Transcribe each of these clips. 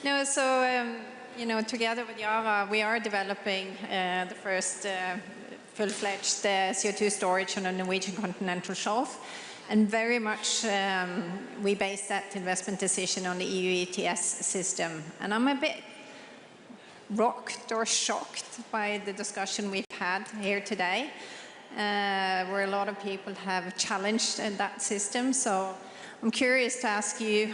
No, so you know, together with Yara, we are developing the first full-fledged CO2 storage on the Norwegian continental shelf, and very much we base that investment decision on the EU ETS system. And I'm a bit rocked or shocked by the discussion we've had here today, where a lot of people have challenged that system. So I'm curious to ask you,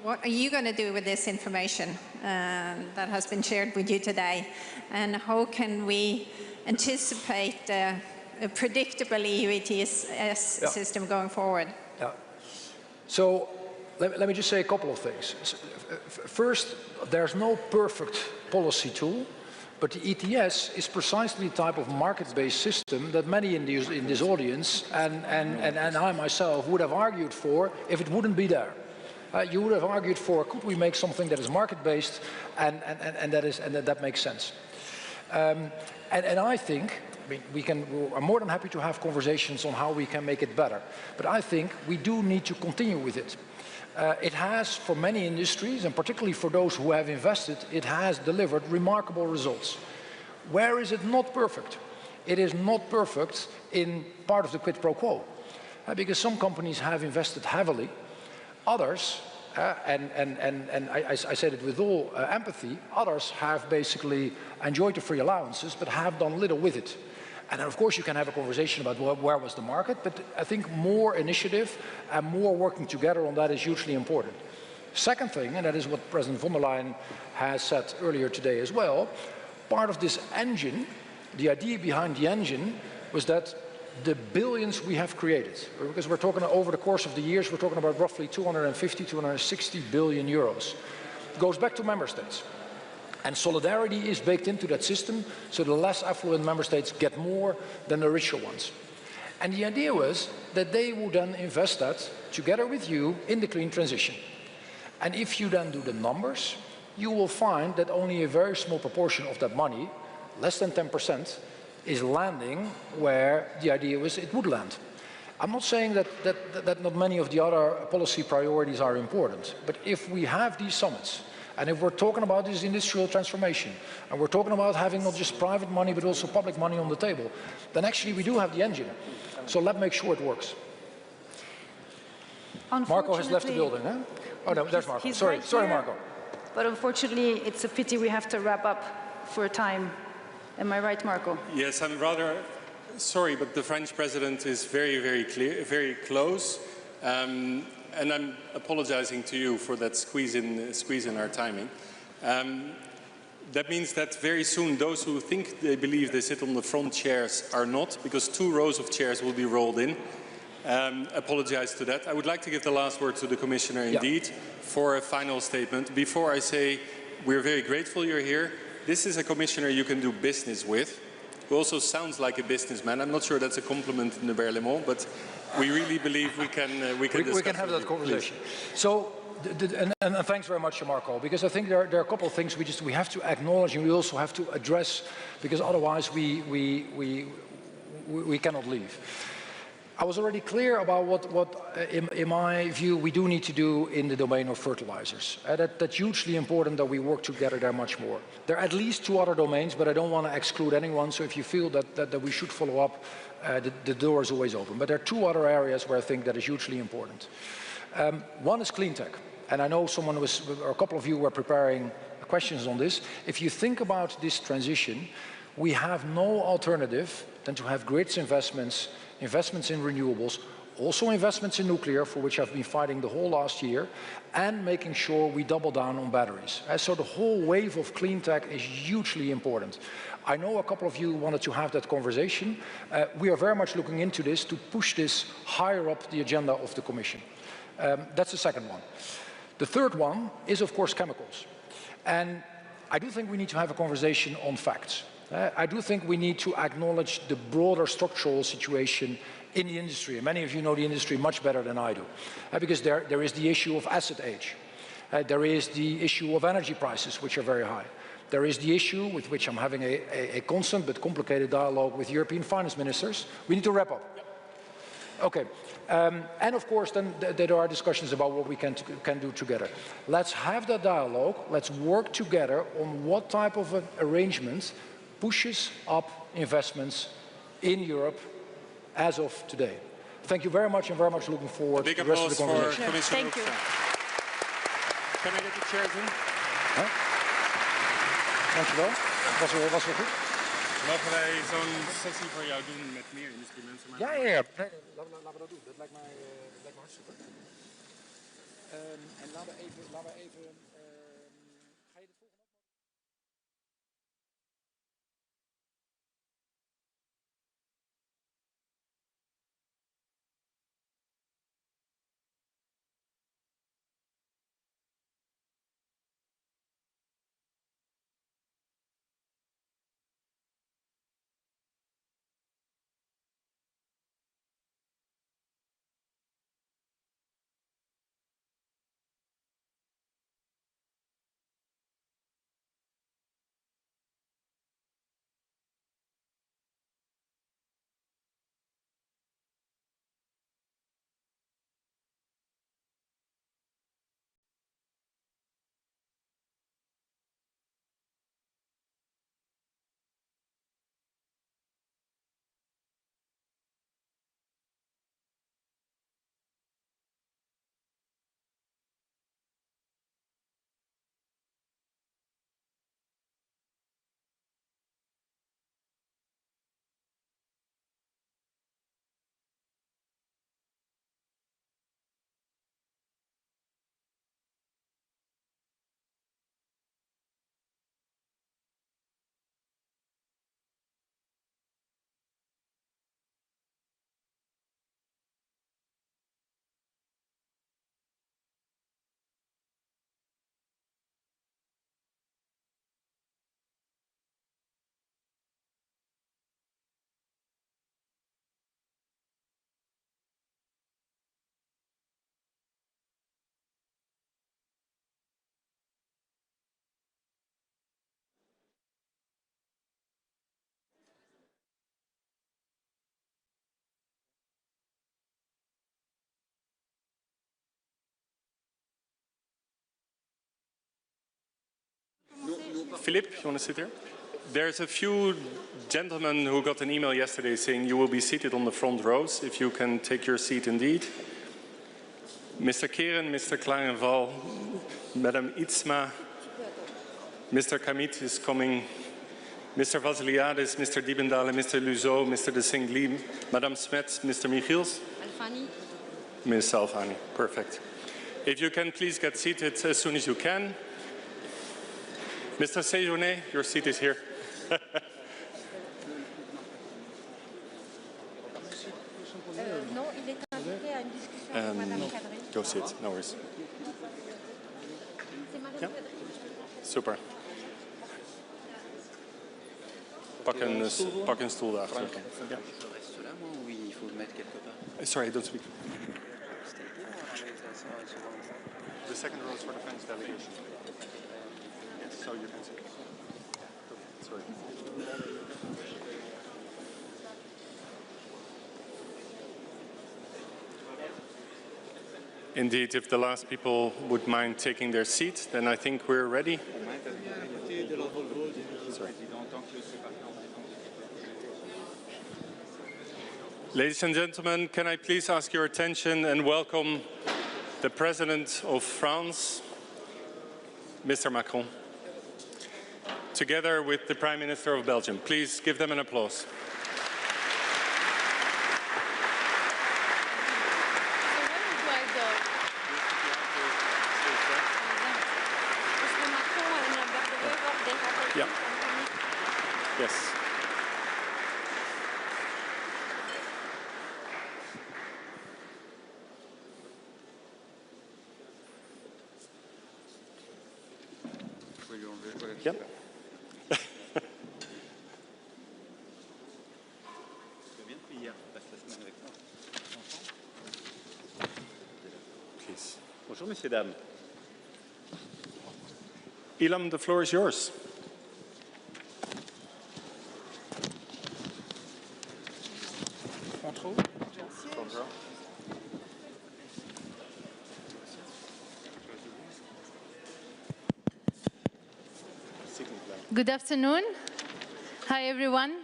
what are you going to do with this information that has been shared with you today? And how can we anticipate a predictable EU ETS system going forward? Yeah. So let me just say a couple of things. First, there's no perfect policy tool, but the ETS is precisely the type of market-based system that many in this audience and I myself would have argued for if it wouldn't be there. You would have argued for, could we make something that is market-based and that makes sense. And I think, I'm more than happy to have conversations on how we can make it better, but I think we do need to continue with it. It has, for many industries, and particularly for those who have invested, it has delivered remarkable results. Where is it not perfect? It is not perfect in part of the quid pro quo, because some companies have invested heavily. Others, and I said it with all empathy, others have basically enjoyed the free allowances but have done little with it. And of course you can have a conversation about where was the market, but I think more initiative and more working together on that is hugely important. Second thing, and that is what President von der Leyen has said earlier today as well, part of this engine, the idea behind the engine was that the billions we have created, because we're talking over the course of the years, we're talking about roughly 250, 260 billion euros. It goes back to member states. And solidarity is baked into that system, so the less affluent member states get more than the richer ones. And the idea was that they would then invest that together with you in the clean transition. And if you then do the numbers, you will find that only a very small proportion of that money, less than 10%, is landing where the idea was it would land. I'm not saying that not many of the other policy priorities are important, but if we have these summits, and if we're talking about this industrial transformation, and we're talking about having not just private money but also public money on the table, then actually we do have the engine. So let's make sure it works. Marco has left the building, huh? Oh no, there's Marco. Sorry, Marco. But unfortunately, it's a pity we have to wrap up for a time. Am I right, Marco? Yes, I'm rather sorry, but the French president is very close. And I'm apologizing to you for that squeeze in our timing. That means that very soon those who think they believe they sit on the front chairs are not, because 2 rows of chairs will be rolled in. Apologize to that. I would like to give the last word to the Commissioner indeed for a final statement. Before I say we're very grateful you're here, this is a Commissioner you can do business with, who also sounds like a businessman. I'm not sure that's a compliment in the Berlaymont, but we really believe we can have that conversation. Please. So, and thanks very much, Marco, because I think there are a couple of things we have to acknowledge and we also have to address, because otherwise we cannot leave. I was already clear about what in my view, we do need to do in the domain of fertilizers. That's hugely important that we work together there much more. There are at least 2 other domains, but I don't want to exclude anyone, so if you feel that we should follow up, the door is always open. But there are 2 other areas where I think that is hugely important. One is clean tech, and I know or a couple of you were preparing questions on this. If you think about this transition, we have no alternative than to have grids investments in renewables, also investments in nuclear, for which I've been fighting the whole last year, and making sure we double down on batteries. So the whole wave of clean tech is hugely important. I know a couple of you wanted to have that conversation. We are very much looking into this to push this higher up the agenda of the Commission. That's the second one. The third one is, of course, chemicals. And I do think we need to have a conversation on facts. I do think we need to acknowledge the broader structural situation in the industry. And many of you know the industry much better than I do. Because there is the issue of asset age. There is the issue of energy prices, which are very high. There is the issue with which I'm having a constant but complicated dialogue with European finance ministers. We need to wrap up. Okay, and of course then there are discussions about what we can do together. Let's have that dialogue, let's work together on what type of an arrangement pushes up investments in Europe as of today. Thank you very much and very much looking forward to the rest of the conversation. Thank you. Can I get the chairs in? Huh? Dankjewel. Was weer goed? Mogen wij zo'n sessie voor jou doen met meer instrumenten? Maar Ja. Nee, laten we dat doen. Dat lijkt mij hartstikke. En laten we even ga je dit volgende? Philippe, you want to sit here? There's a few gentlemen who got an email yesterday saying you will be seated on the front rows. If you can take your seat indeed. Mr. Keren, Mr. Klarenval, Madame Itzma, Mr. Kamit is coming, Mr. Vasiliadis, Mr. Diebendale, Mr. Luzo, Mr. de Singli, Madame Smets, Mr. Michiels. Alfani. Ms. Alfani, perfect. If you can please get seated as soon as you can. Mr. Sejourné, your seat is here. Non, il est invité à une discussion avec Madame Cadry. Go sit, no worries. C'est Madame Ja. Cadry. Super. Pak een stoel daarachter. Ja. Sorry, I don't speak. The second row is for the French delegation. Yes, so you can sit. Sorry. Indeed, if the last people would mind taking their seat, then I think we're ready. Sorry. Ladies and gentlemen, can I please ask your attention and welcome the President of France, Mr. Macron, together with the Prime Minister of Belgium. Please give them an applause. Yeah. Yes. Yep. Please. Bonjour, messieurs, dames. Ilham, the floor is yours. Front row. Good afternoon. Hi, everyone.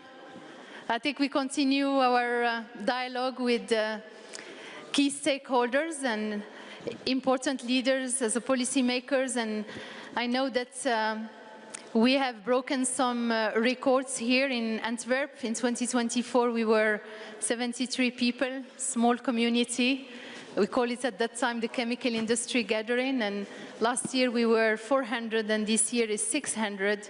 I think we continue our dialogue with key stakeholders and important leaders as policymakers, and I know that we have broken some records here in Antwerp. In 2024, we were 73 people, small community. We call it at that time the chemical industry gathering, and last year we were 400, and this year is 600,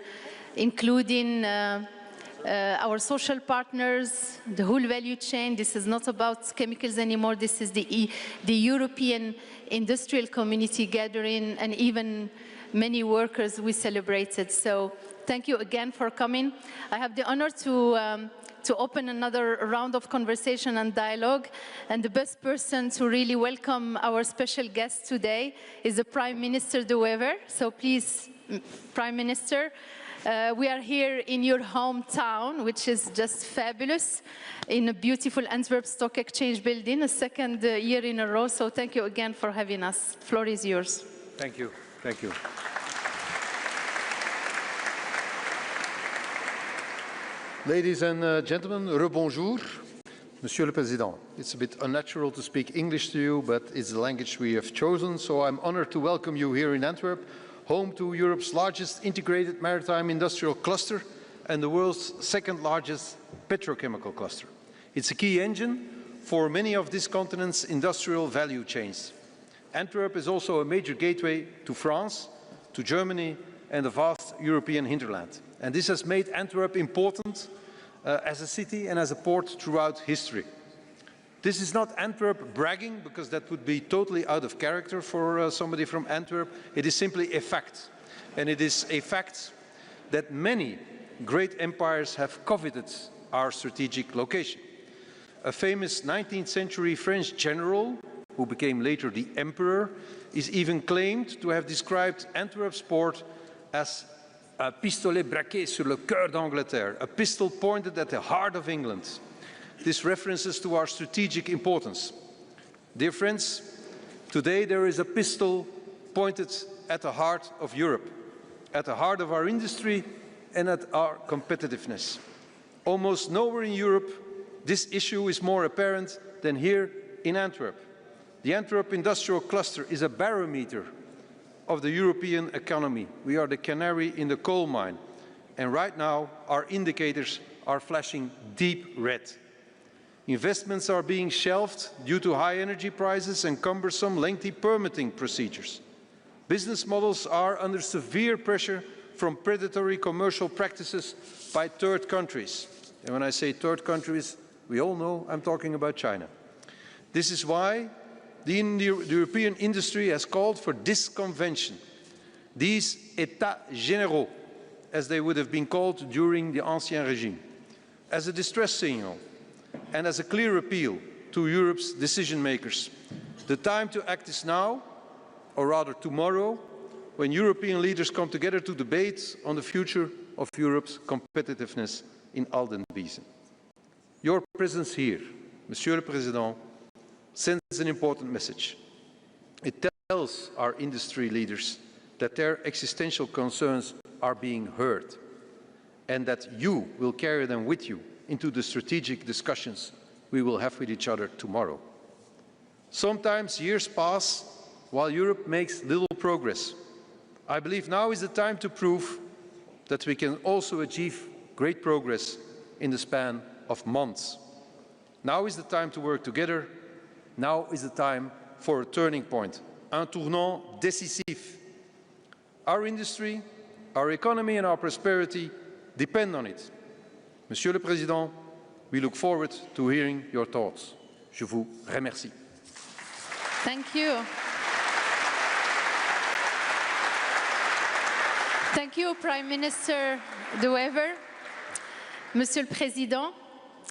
including our social partners, the whole value chain. This is not about chemicals anymore. This is the European industrial community gathering, and even many workers we celebrated. So thank you again for coming. I have the honor to open another round of conversation and dialogue. And the best person to really welcome our special guest today is the Prime Minister De Wever. So please, Prime Minister, we are here in your hometown, which is just fabulous, in a beautiful Antwerp Stock Exchange building, a second year in a row. So thank you again for having us. The floor is yours. Thank you. Thank you. Ladies and gentlemen, rebonjour. Monsieur le Président, it's a bit unnatural to speak English to you, but it's the language we have chosen, so I'm honored to welcome you here in Antwerp, home to Europe's largest integrated maritime industrial cluster and the world's second largest petrochemical cluster. It's a key engine for many of this continent's industrial value chains. Antwerp is also a major gateway to France, to Germany, and the vast European hinterland. And this has made Antwerp important as a city and as a port throughout history. This is not Antwerp bragging, because that would be totally out of character for somebody from Antwerp. It is simply a fact. And it is a fact that many great empires have coveted our strategic location. A famous 19th century French general, who became later the emperor, is even claimed to have described Antwerp's port as a pistolet braqué sur le cœur d'Angleterre, a pistol pointed at the heart of England. This references to our strategic importance. Dear friends, today there is a pistol pointed at the heart of Europe, at the heart of our industry and at our competitiveness. Almost nowhere in Europe this issue is more apparent than here in Antwerp. The Antwerp industrial cluster is a barometer of the European economy. We are the canary in the coal mine. And right now, our indicators are flashing deep red. Investments are being shelved due to high energy prices and cumbersome, lengthy permitting procedures. Business models are under severe pressure from predatory commercial practices by third countries. And when I say third countries, we all know I'm talking about China. This is why the European industry has called for this convention, these États généraux, as they would have been called during the Ancien Régime, as a distress signal and as a clear appeal to Europe's decision makers. The time to act is now, or rather tomorrow, when European leaders come together to debate on the future of Europe's competitiveness in Aldenbiesen. Your presence here, Monsieur le Président, sends an important message. It tells our industry leaders that their existential concerns are being heard and that you will carry them with you into the strategic discussions we will have with each other tomorrow. Sometimes years pass while Europe makes little progress. I believe now is the time to prove that we can also achieve great progress in the span of months. Now is the time to work together. Now is the time for a turning point, un tournant décisif. Our industry, our economy and our prosperity depend on it. Monsieur le Président, we look forward to hearing your thoughts. Je vous remercie. Thank you. Thank you, Prime Minister De Wever. Monsieur le Président,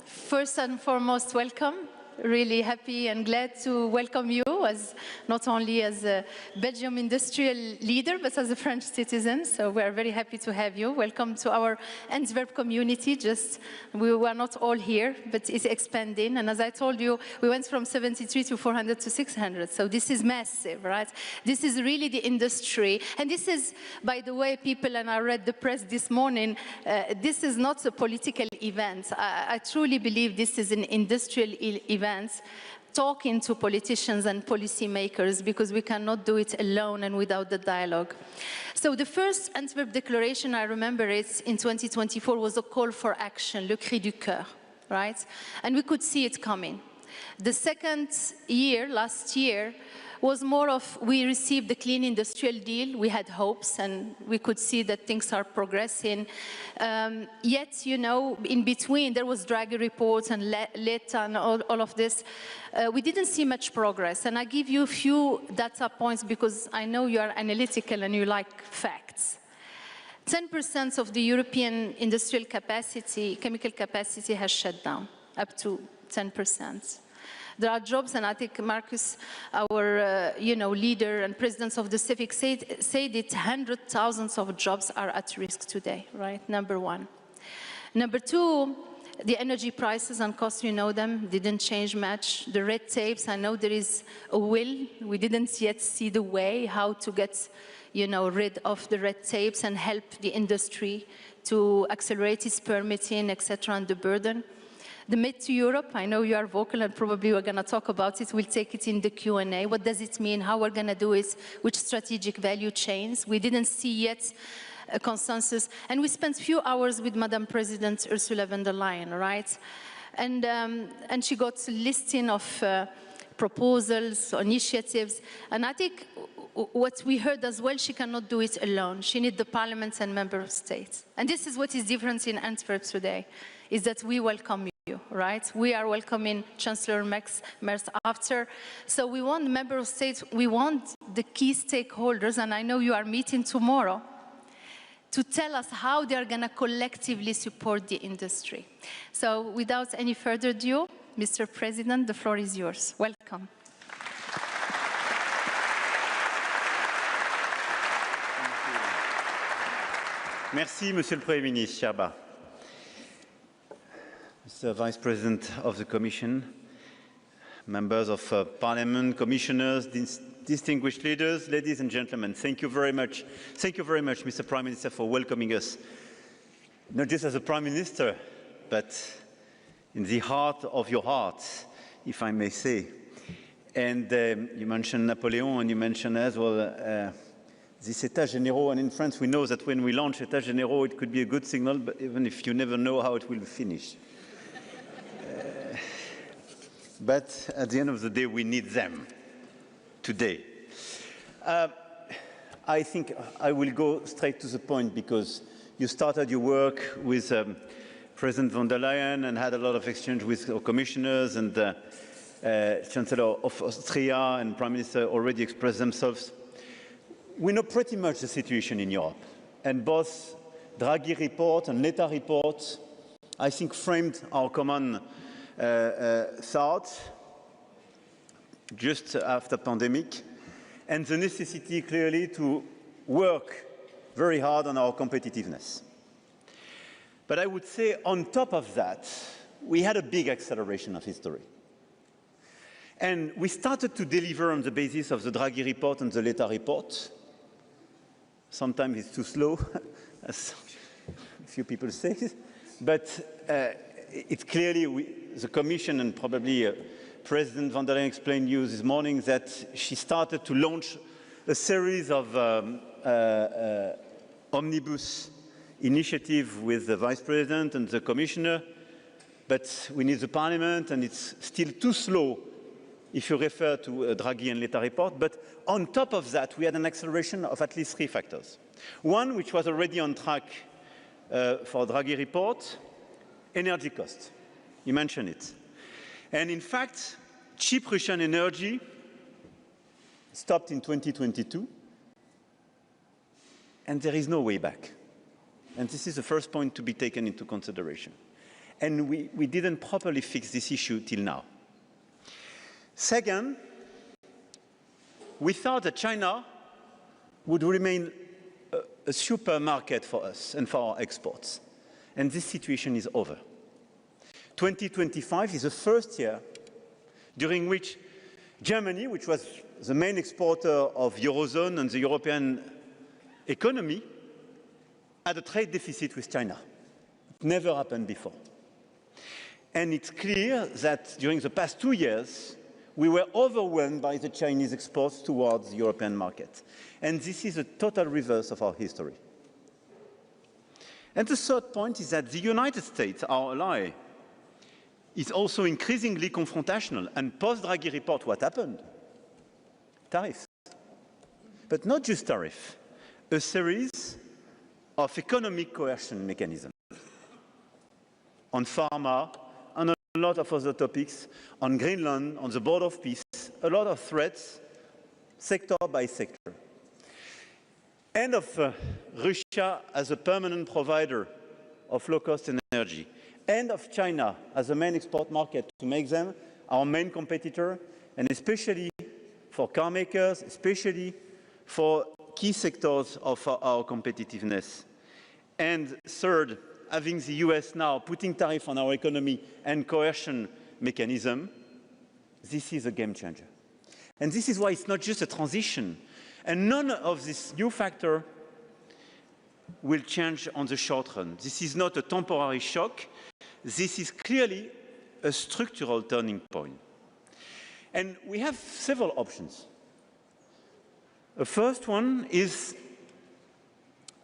first and foremost, welcome. Really happy and glad to welcome you as not only as a Belgium industrial leader, but as a French citizen. So we are very happy to have you. Welcome to our Antwerp community. We were not all here, but it's expanding. And as I told you, we went from 73 to 400 to 600. So this is massive, right? This is really the industry. And this is, by the way, people, and I read the press this morning, this is not a political event. I truly believe this is an industrial event, talking to politicians and policymakers, because we cannot do it alone and without the dialogue. So the first Antwerp Declaration, I remember it in 2024, was a call for action, le cri du cœur, right? And we could see it coming. The second year, last year, was more of, we received the clean industrial deal, we had hopes, and we could see that things are progressing. Yet, you know, in between, there was Draghi reports and LETA and all of this. We didn't see much progress, and I give you a few data points because I know you are analytical and you like facts. 10% of the European industrial capacity, chemical capacity, has shut down, up to 10%. There are jobs, and I think Marcus, our leader and president of the Civic, said that 100,000 of jobs are at risk today, right? Number one. Number two, the energy prices and costs, you know them, didn't change much. The red tapes, I know there is a will. We didn't yet see the way how to get, rid of the red tapes and help the industry to accelerate its permitting, etc., and the burden. The Made to Europe, I know you are vocal and probably we're going to talk about it. We'll take it in the Q&A. What does it mean? How we're going to do it? Which strategic value chains? We didn't see yet a consensus. And we spent a few hours with Madam President Ursula von der Leyen, right? And she got a listing of proposals, initiatives. And I think what we heard as well, she cannot do it alone. She needs the parliaments and member states. And this is what is different in Antwerp today, is that we welcome you, right? We are welcoming Chancellor Merz after. So we want member states, we want the key stakeholders, and I know you are meeting tomorrow, to tell us how they are going to collectively support the industry. So without any further ado, Mr. President, the floor is yours. Welcome. Merci, Monsieur le Premier ministre, Sherba. Mr. Vice President of the Commission, members of Parliament, commissioners, distinguished leaders, ladies and gentlemen, thank you very much. Thank you very much, Mr. Prime Minister, for welcoming us, not just as a Prime Minister, but in the heart of your heart, if I may say. And you mentioned Napoleon, and you mentioned as well this États généraux, and in France we know that when we launch États généraux, it could be a good signal, but even if you never know how it will finish. But at the end of the day, we need them today. I think I will go straight to the point, because you started your work with President von der Leyen and had a lot of exchange with our commissioners, and Chancellor of Austria and Prime Minister already expressed themselves. We know pretty much the situation in Europe, and both Draghi report and LETA report, I think, framed our common thoughts just after pandemic, and the necessity clearly to work very hard on our competitiveness. But I would say on top of that, we had a big acceleration of history. And we started to deliver on the basis of the Draghi report and the LETA report. Sometimes it's too slow, as a few people say, but it's clearly the Commission, and probably President von der Leyen explained to you this morning that she started to launch a series of omnibus initiative with the Vice President and the Commissioner, but we need the Parliament, and it's still too slow if you refer to Draghi and LETA report. But on top of that, we had an acceleration of at least three factors. One, which was already on track for Draghi report, energy costs. You mentioned it. And in fact, cheap Russian energy stopped in 2022, and there is no way back. And this is the first point to be taken into consideration. And we didn't properly fix this issue till now. Second, we thought that China would remain a supermarket for us and for our exports. And this situation is over. 2025 is the first year during which Germany, which was the main exporter of Eurozone and the European economy, had a trade deficit with China. It never happened before. And it's clear that during the past 2 years, we were overwhelmed by the Chinese exports towards the European market. And this is a total reverse of our history. And the third point is that the United States, our ally, is also increasingly confrontational. And post-Draghi report, what happened? Tariffs. But not just tariff, a series of economic coercion mechanisms on pharma, on a lot of other topics, on Greenland, on the Board of Peace, a lot of threats, sector by sector. And of Russia as a permanent provider of low-cost energy, and of China as a main export market to make them our main competitor, and especially for car makers, especially for key sectors of our competitiveness. And third, having the US now putting tariff on our economy and coercion mechanism, this is a game changer. And this is why it's not just a transition. And none of this new factor will change on the short run. This is not a temporary shock. This is clearly a structural turning point. And we have several options. The first one is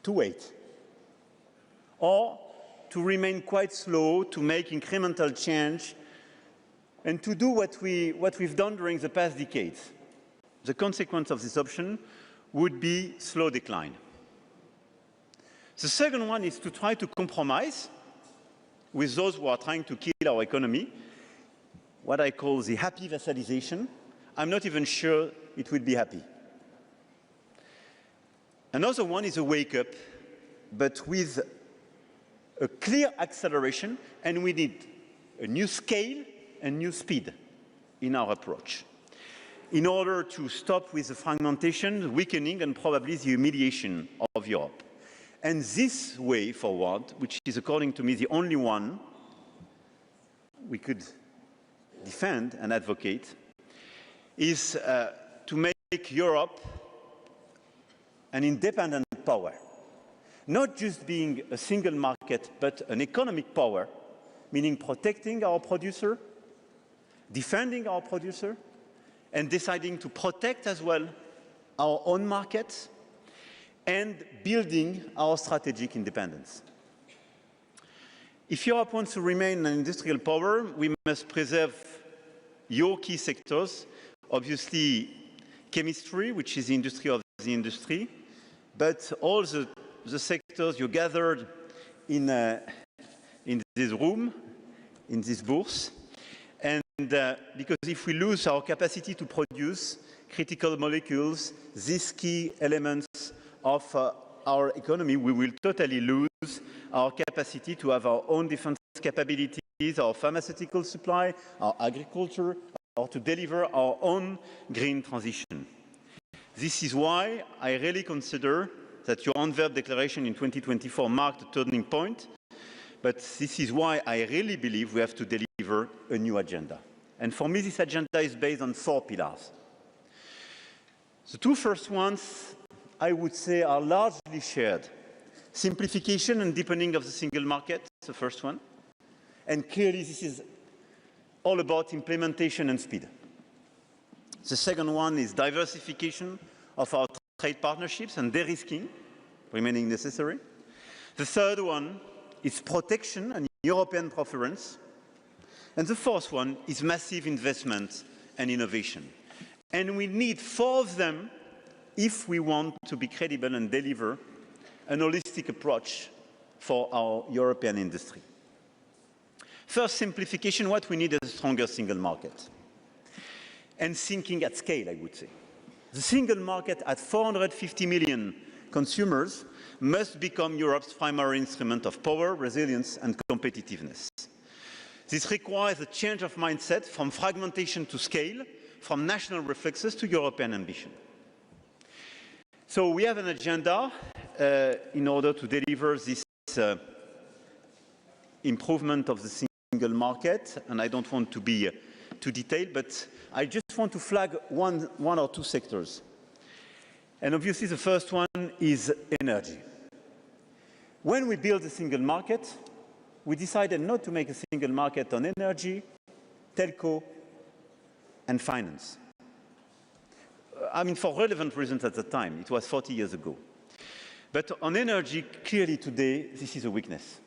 to wait, or to remain quite slow, to make incremental change, and to do what we've done during the past decades. The consequence of this option would be slow decline. The second one is to try to compromise with those who are trying to kill our economy, what I call the happy vassalization. I'm not even sure it will be happy. Another one is a wake-up, but with a clear acceleration, and we need a new scale and new speed in our approach in order to stop with the fragmentation, the weakening, and probably the humiliation of Europe. And this way forward, which is, according to me, the only one we could defend and advocate, is to make Europe an independent power. Not just being a single market, but an economic power, meaning protecting our producer, defending our producer, and deciding to protect as well our own markets, and building our strategic independence. If Europe wants to remain an industrial power, we must preserve your key sectors. Obviously, chemistry, which is the industry of the industry, but all the sectors you gathered in this room, in this booth. And because if we lose our capacity to produce critical molecules, these key elements of our economy, we will totally lose our capacity to have our own defense capabilities, our pharmaceutical supply, our agriculture, or to deliver our own green transition. This is why I really consider that your Antwerp declaration in 2024 marked a turning point, but this is why I really believe we have to deliver a new agenda. And for me, this agenda is based on 4 pillars. The 2 first ones, I would say, are largely shared. Simplification and deepening of the single market, the first one. And clearly, this is all about implementation and speed. The second one is diversification of our trade partnerships and de-risking, remaining necessary. The third one is protection and European preference. And the fourth one is massive investment and innovation. And we need 4 of them if we want to be credible and deliver an holistic approach for our European industry. First, simplification. What we need is a stronger single market. And thinking at scale, I would say. The single market at 450 million consumers must become Europe's primary instrument of power, resilience, and competitiveness. This requires a change of mindset from fragmentation to scale, from national reflexes to European ambition. So we have an agenda in order to deliver this improvement of the single market, and I don't want to be too detailed, but I just want to flag one or two sectors. And obviously the first one is energy. When we built the single market, we decided not to make a single market on energy, telco, and finance. I mean, for relevant reasons at the time. It was 40 years ago. But on energy, clearly today, this is a weakness.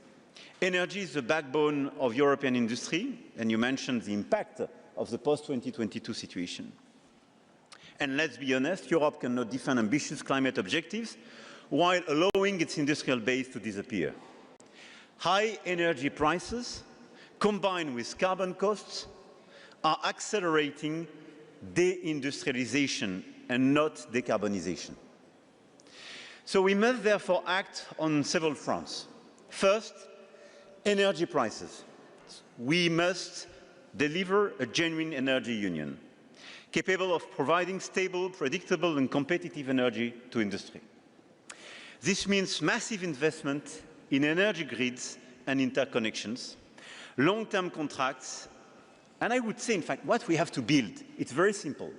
Energy is the backbone of European industry, and you mentioned the impact of the post-2022 situation. And let's be honest, Europe cannot defend ambitious climate objectives while allowing its industrial base to disappear. High energy prices, combined with carbon costs, are accelerating deindustrialization and not decarbonization. So we must therefore act on several fronts. First, energy prices. We must deliver a genuine energy union, capable of providing stable, predictable and competitive energy to industry. This means massive investment in energy grids and interconnections, long-term contracts, and I would say, in fact, what we have to build, it's very simple.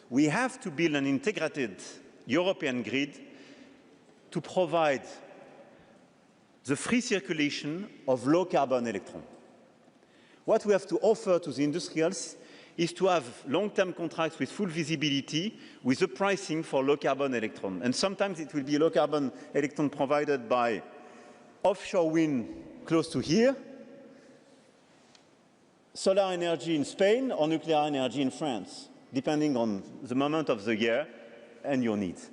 We have to build an integrated European grid to provide the free circulation of low-carbon electrons. What we have to offer to the industrials is to have long-term contracts with full visibility with the pricing for low-carbon electron. And sometimes it will be low-carbon electron provided by offshore wind close to here, solar energy in Spain, or nuclear energy in France, depending on the moment of the year and your needs.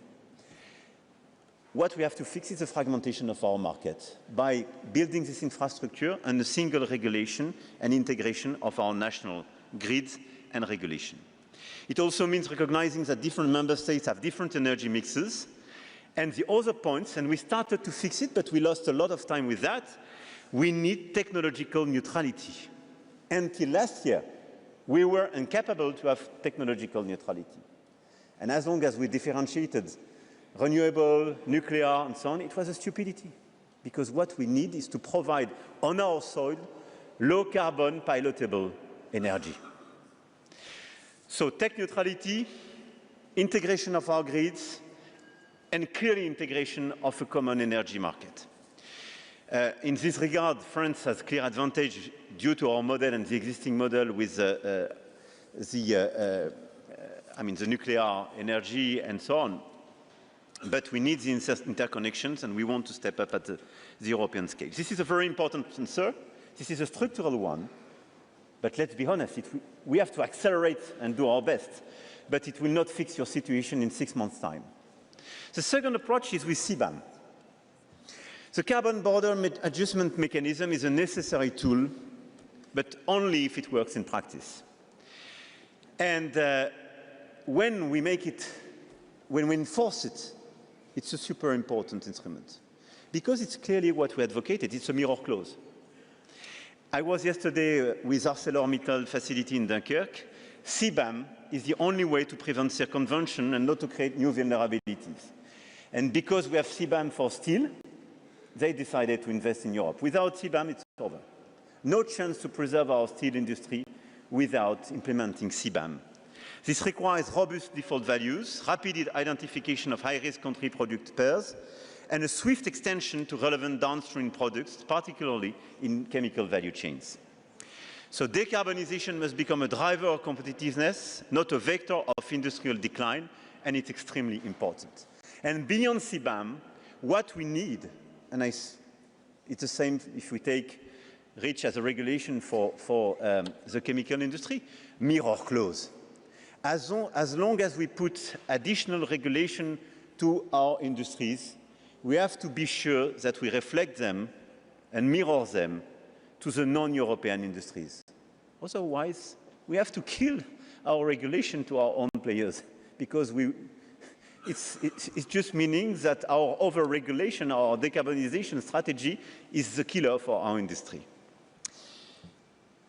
What we have to fix is the fragmentation of our market by building this infrastructure and a single regulation and integration of our national grids and regulation. It also means recognizing that different member states have different energy mixes. And the other points, and we started to fix it, but we lost a lot of time with that, we need technological neutrality. Until last year, we were incapable to have technological neutrality. And as long as we differentiated renewable, nuclear, and so on, it was a stupidity. Because what we need is to provide on our soil low-carbon, pilotable energy. So tech neutrality, integration of our grids, and clearly integration of a common energy market. In this regard, France has clear advantage due to our model and the existing model with the nuclear energy and so on. But we need the interconnections, and we want to step up at the European scale. This is a very important answer. This is a structural one. But let's be honest, we have to accelerate and do our best. But it will not fix your situation in 6 months' time. The second approach is with CBAM. The Carbon Border Adjustment Mechanism is a necessary tool, but only if it works in practice. And when we enforce it, it's a super important instrument. Because it's clearly what we advocated. It's a mirror clause. I was yesterday with ArcelorMittal facility in Dunkirk. CBAM is the only way to prevent circumvention and not to create new vulnerabilities. And because we have CBAM for steel, they decided to invest in Europe. Without CBAM, it's over. No chance to preserve our steel industry without implementing CBAM. This requires robust default values, rapid identification of high-risk country product pairs, and a swift extension to relevant downstream products, particularly in chemical value chains. So decarbonization must become a driver of competitiveness, not a vector of industrial decline, and it's extremely important. And beyond CBAM, what we need, and it's the same if we take REACH as a regulation for the chemical industry, mirror clause. As long as we put additional regulation to our industries, we have to be sure that we reflect them and mirror them to the non-European industries. Otherwise, we have to kill our regulation to our own players, because it's just meaning that our over-regulation, our decarbonization strategy is the killer for our industry.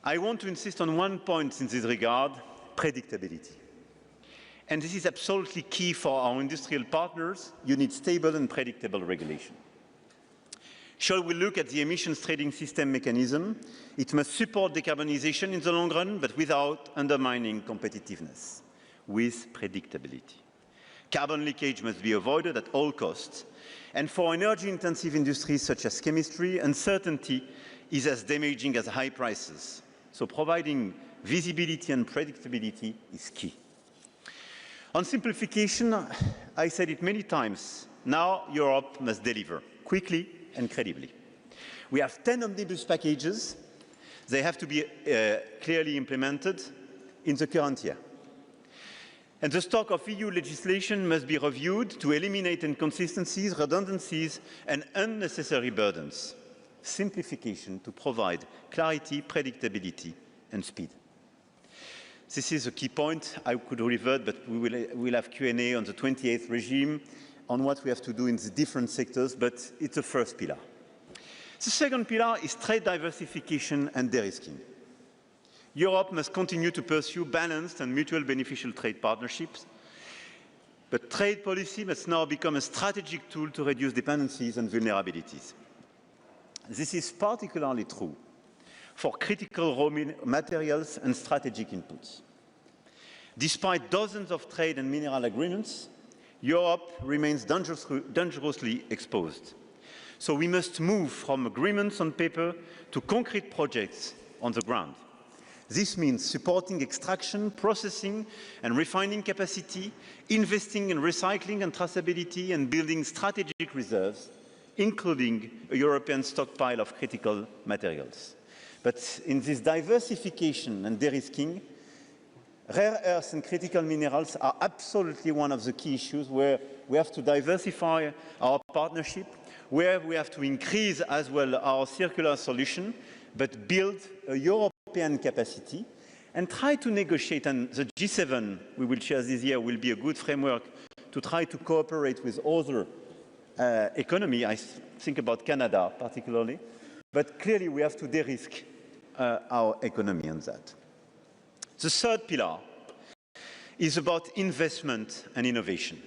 I want to insist on one point in this regard: predictability. And this is absolutely key for our industrial partners. You need stable and predictable regulation. Shall we look at the emissions trading system mechanism? It must support decarbonization in the long run, but without undermining competitiveness, with predictability. Carbon leakage must be avoided at all costs. And for energy-intensive industries such as chemistry, uncertainty is as damaging as high prices. So providing visibility and predictability is key. On simplification, I said it many times, now Europe must deliver quickly and credibly. We have 10 omnibus packages. They have to be clearly implemented in the current year. And the stock of EU legislation must be reviewed to eliminate inconsistencies, redundancies, and unnecessary burdens. Simplification to provide clarity, predictability, and speed. This is a key point. I could revert, but we'll have Q&A on the 28th regime on what we have to do in the different sectors, but it's the first pillar. The second pillar is trade diversification and de-risking. Europe must continue to pursue balanced and mutual beneficial trade partnerships, but trade policy must now become a strategic tool to reduce dependencies and vulnerabilities. This is particularly true for critical raw materials and strategic inputs. Despite dozens of trade and mineral agreements, Europe remains dangerously exposed. So we must move from agreements on paper to concrete projects on the ground. This means supporting extraction, processing and refining capacity, investing in recycling and traceability, and building strategic reserves, including a European stockpile of critical materials. But in this diversification and de-risking, rare earths and critical minerals are absolutely one of the key issues where we have to diversify our partnership, where we have to increase as well our circular solution, but build a European capacity and try to negotiate. And the G7 we will share this year will be a good framework to try to cooperate with other economies. I think about Canada particularly. But clearly we have to de-risk our economy on that. The third pillar is about investment and innovation.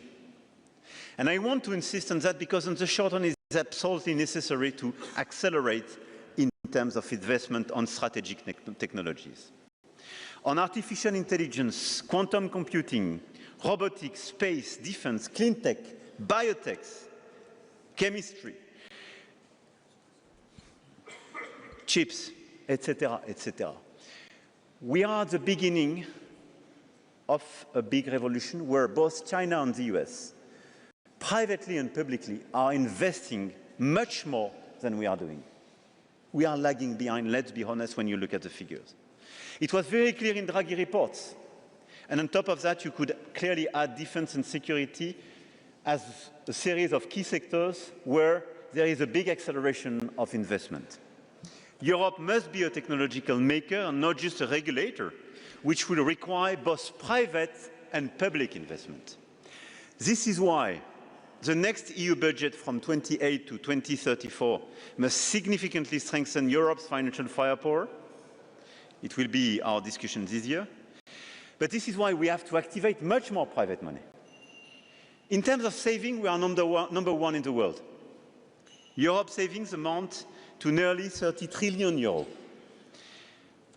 And I want to insist on that because in the short run it is absolutely necessary to accelerate in terms of investment on strategic technologies. On artificial intelligence, quantum computing, robotics, space, defense, clean tech, biotech, chemistry, chips, etc., etc. We are at the beginning of a big revolution where both China and the US, privately and publicly, are investing much more than we are doing. We are lagging behind, let's be honest, when you look at the figures. It was very clear in Draghi reports. And on top of that, you could clearly add defense and security as a series of key sectors where there is a big acceleration of investment. Europe must be a technological maker and not just a regulator, which will require both private and public investment. This is why the next EU budget from 2028 to 2034 must significantly strengthen Europe's financial firepower. It will be our discussion this year. But this is why we have to activate much more private money. In terms of saving, we are number one in the world. Europe's savings amount to nearly 30 trillion euros.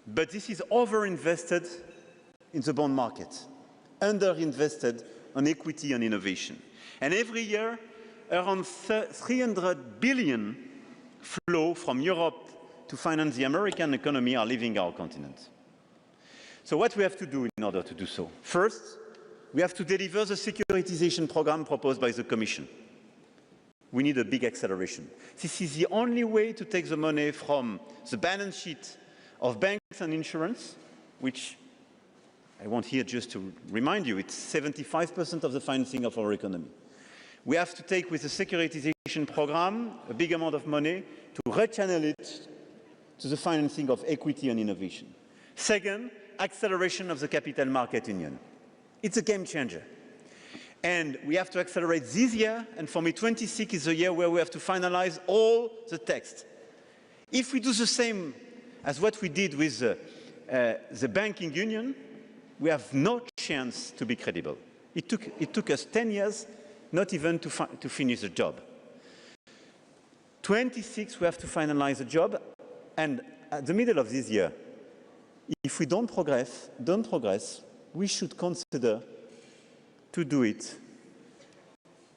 But this is overinvested in the bond market, underinvested on equity and innovation. And every year, around 300 billion flow from Europe to finance the American economy are leaving our continent. So what we have to do in order to do so? First, we have to deliver the securitization program proposed by the Commission. We need a big acceleration. This is the only way to take the money from the balance sheet of banks and insurance, which I want here just to remind you, it's 75% of the financing of our economy. We have to take with the securitization program a big amount of money to rechannel it to the financing of equity and innovation. Second, acceleration of the capital market union. It's a game changer. And we have to accelerate this year, and for me 26 is the year where we have to finalize all the text. If we do the same as what we did with the banking union, we have no chance to be credible. It took us 10 years not even to finish the job. 26, we have to finalize the job, and at the middle of this year, if we don't progress, we should consider to do it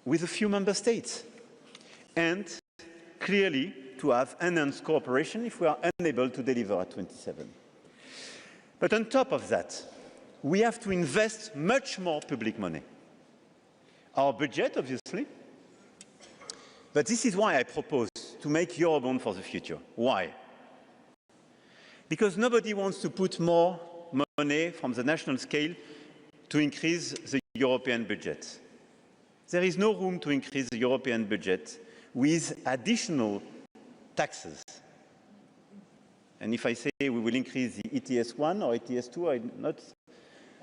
with a few member states, and clearly to have enhanced cooperation if we are unable to deliver at 27. But on top of that, we have to invest much more public money. Our budget, obviously, but this is why I propose to make Eurobond for the future. Why? Because nobody wants to put more money from the national scale to increase the European budget. There is no room to increase the European budget with additional taxes. And if I say we will increase the ETS1 or ETS2,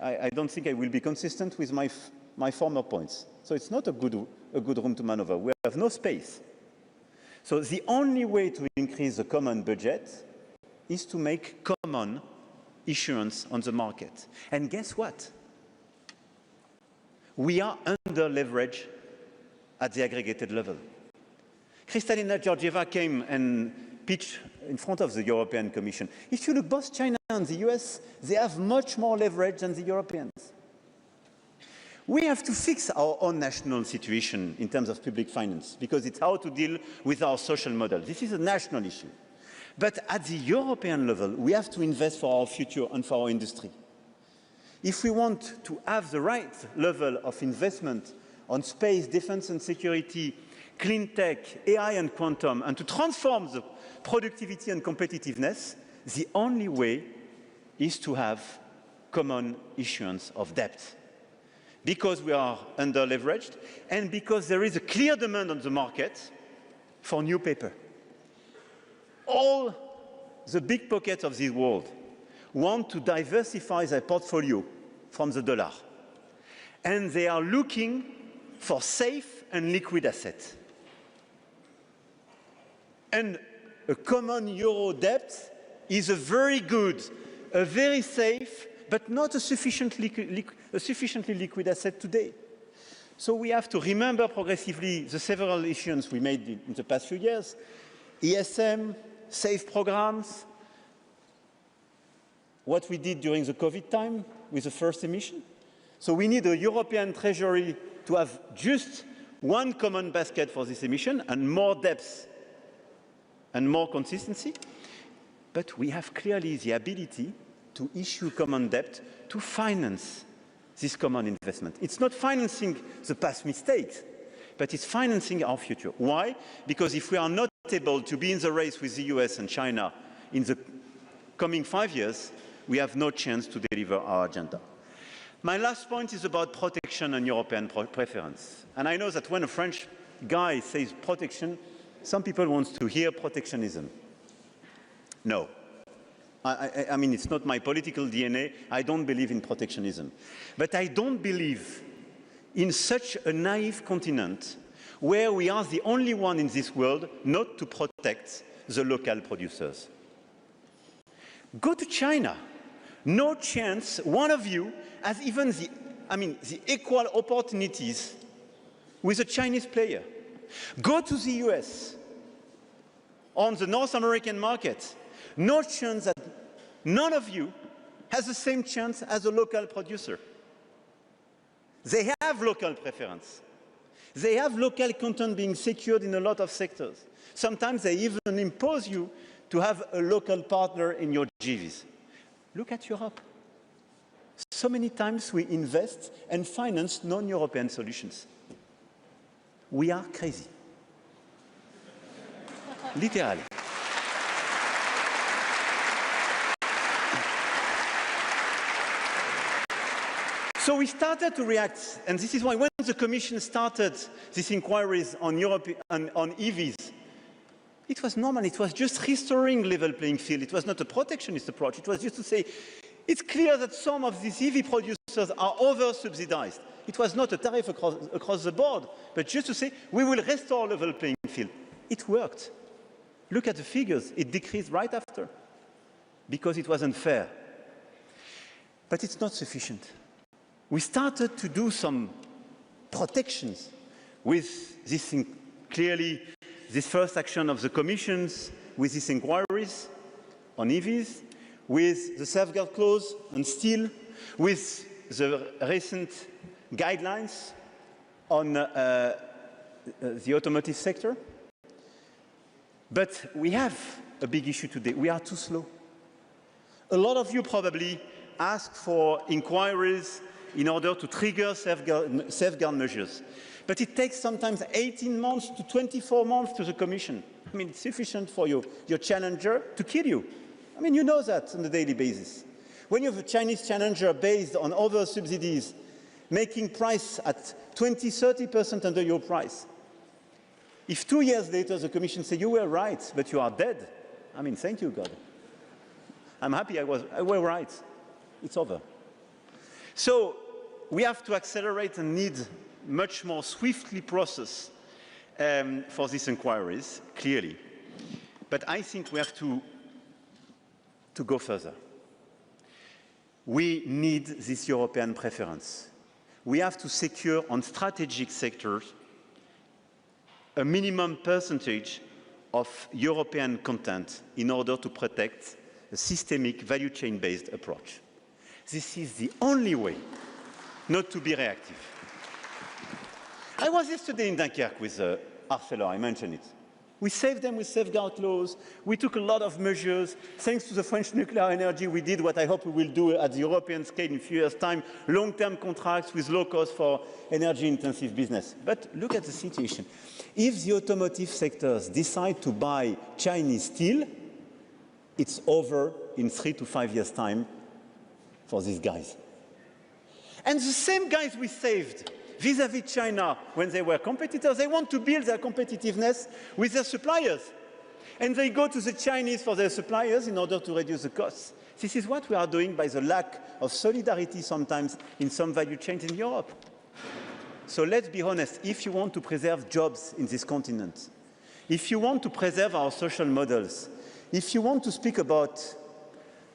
I don't think I will be consistent with my former points. So it's not a good room to maneuver. We have no space. So the only way to increase the common budget is to make common issuance on the market. And guess what? We are under-leveraged at the aggregated level. Kristalina Georgieva came and pitched in front of the European Commission. If you look, both China and the US, they have much more leverage than the Europeans. We have to fix our own national situation in terms of public finance, because it's how to deal with our social model. This is a national issue. But at the European level, we have to invest for our future and for our industry. If we want to have the right level of investment on space, defense and security, clean tech, AI and quantum, and to transform the productivity and competitiveness, the only way is to have common issuance of debt. Because we are under-leveraged and because there is a clear demand on the market for new paper. All the big pockets of this world want to diversify their portfolio from the dollar. And they are looking for safe and liquid assets. And a common euro debt is a very good, a very safe, but not a sufficiently liquid asset today. So we have to remember progressively the several issues we made in the past few years, ESM, safe programs, what we did during the COVID time with the first emission. So we need a European treasury to have just one common basket for this emission and more depth and more consistency. But we have clearly the ability to issue common debt to finance this common investment. It's not financing the past mistakes, but it's financing our future. Why? Because if we are not able to be in the race with the US and China in the coming 5 years, we have no chance to deliver our agenda. My last point is about protection and European preference. And I know that when a French guy says protection, some people want to hear protectionism. No. I mean, it's not my political DNA. I don't believe in protectionism. But I don't believe in such a naive continent where we are the only one in this world not to protect the local producers. Go to China. No chance one of you has even the equal opportunities with a Chinese player. Go to the US. On the North American market, no chance that none of you has the same chance as a local producer. They have local preference. They have local content being secured in a lot of sectors. Sometimes they even impose you to have a local partner in your JVs. Look at Europe. So many times we invest and finance non-European solutions. We are crazy. Literally. So we started to react, and this is why when the Commission started these inquiries on EVs, it was normal. It was just restoring level playing field. It was not a protectionist approach. It was just to say, it's clear that some of these EV producers are over-subsidized. It was not a tariff across the board, but just to say, we will restore level playing field. It worked. Look at the figures. It decreased right after, because it was unfair. But it's not sufficient. we started to do some protections with this clearly this first action of the commissions with these inquiries on EVs, with the safeguard clause on steel, with the recent guidelines on the automotive sector. But we have a big issue today. We are too slow. A lot of you probably ask for inquiries in order to trigger safeguard measures. But it takes sometimes 18 months to 24 months to the Commission. I mean, it's sufficient for your challenger to kill you. I mean, you know that on a daily basis. When you have a Chinese challenger based on other subsidies, making price at 20–30% under your price, if 2 years later the Commission says, you were right, but you are dead, I mean, thank you, God. I'm happy I was right. It's over. So we have to accelerate and need much more swiftly process for these inquiries, clearly. But I think we have to go further. We need this European preference. We have to secure on strategic sectors a minimum percentage of European content in order to protect a systemic value chain-based approach. This is the only way not to be reactive. I was yesterday in Dunkirk with Arcelor, I mentioned it. We saved them with safeguard clause. We took a lot of measures. Thanks to the French nuclear energy, we did what I hope we will do at the European scale in a few years' time, long-term contracts with low cost for energy-intensive business. But look at the situation. If the automotive sectors decide to buy Chinese steel, it's over in 3 to 5 years' time for these guys. And the same guys we saved vis-à-vis China when they were competitors, they want to build their competitiveness with their suppliers. And they go to the Chinese for their suppliers in order to reduce the costs. This is what we are doing by the lack of solidarity sometimes in some value chains in Europe. So let's be honest, if you want to preserve jobs in this continent, if you want to preserve our social models, if you want to speak about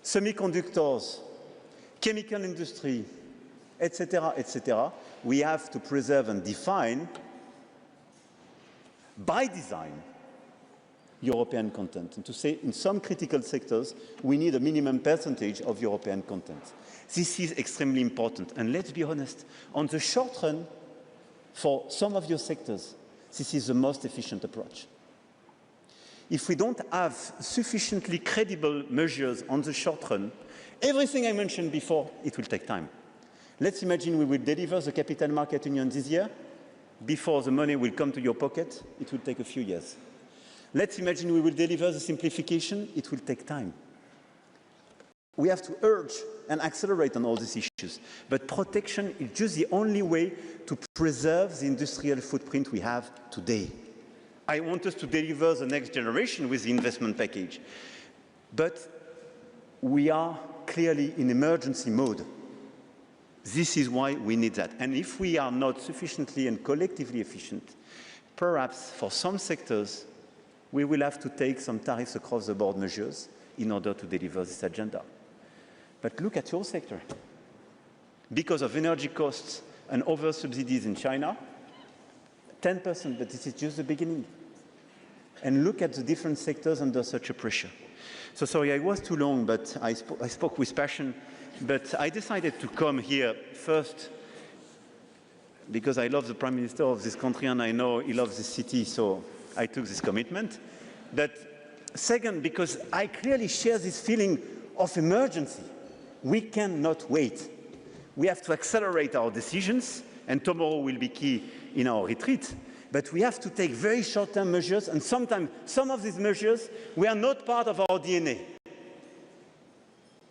semiconductors, chemical industry, etc., we have to preserve and define, by design, European content. And to say in some critical sectors, we need a minimum percentage of European content. This is extremely important. And let's be honest, on the short run, for some of your sectors, this is the most efficient approach. If we don't have sufficiently credible measures on the short run, everything I mentioned before, it will take time. Let's imagine we will deliver the Capital Market Union this year. Before the money will come to your pocket, it will take a few years. Let's imagine we will deliver the simplification. It will take time. We have to urge and accelerate on all these issues. But protection is just the only way to preserve the industrial footprint we have today. I want us to deliver the next generation with the investment package. But we are clearly in emergency mode. This is why we need that. And if we are not sufficiently and collectively efficient, perhaps for some sectors, we will have to take some tariffs across the board measures in order to deliver this agenda. But look at your sector. Because of energy costs and over subsidies in China, 10%, but this is just the beginning. And look at the different sectors under such a pressure. So sorry, I was too long, but I spoke with passion. But I decided to come here first because I love the Prime Minister of this country and I know he loves this city, so I took this commitment. But second, because I clearly share this feeling of emergency. We cannot wait. We have to accelerate our decisions, and tomorrow will be key in our retreat. But we have to take very short-term measures, and sometimes some of these measures were not part of our DNA.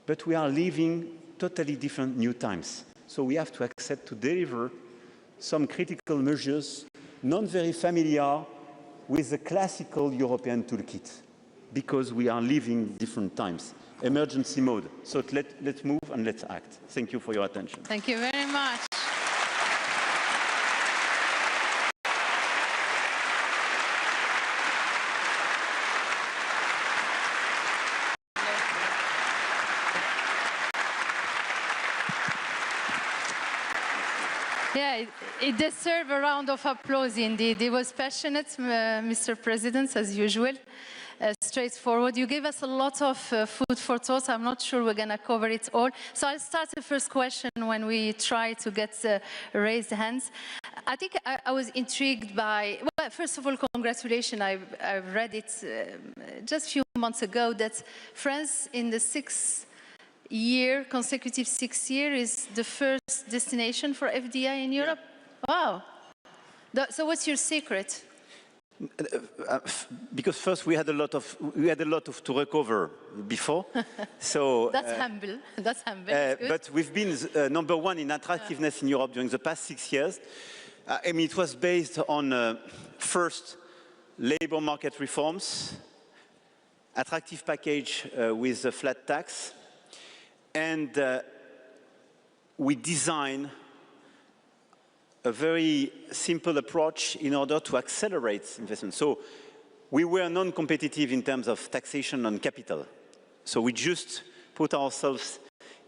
But we are living totally different new times. So we have to accept to deliver some critical measures, not very familiar with the classical European toolkit, because we are living different times. Emergency mode. So let's move and let's act. Thank you for your attention. Thank you very much. Yeah, it deserves a round of applause indeed. It was passionate, Mr. President, as usual. Straightforward. You gave us a lot of food for thought. I'm not sure we're going to cover it all. So I'll start the first question when we try to get raised hands. I think I was intrigued by, well, first of all, congratulations. I've read it just a few months ago that France in the consecutive 6 year is the first destination for FDI in Europe. Yeah. Wow. So what's your secret? Because first we had a lot to recover before, so that's humble. That's humble. but we've been number one in attractiveness in Europe during the past 6 years. I mean, it was based on first labor market reforms, attractive package with a flat tax, and we designed a very simple approach in order to accelerate investment. So we were non-competitive in terms of taxation on capital. So we just put ourselves,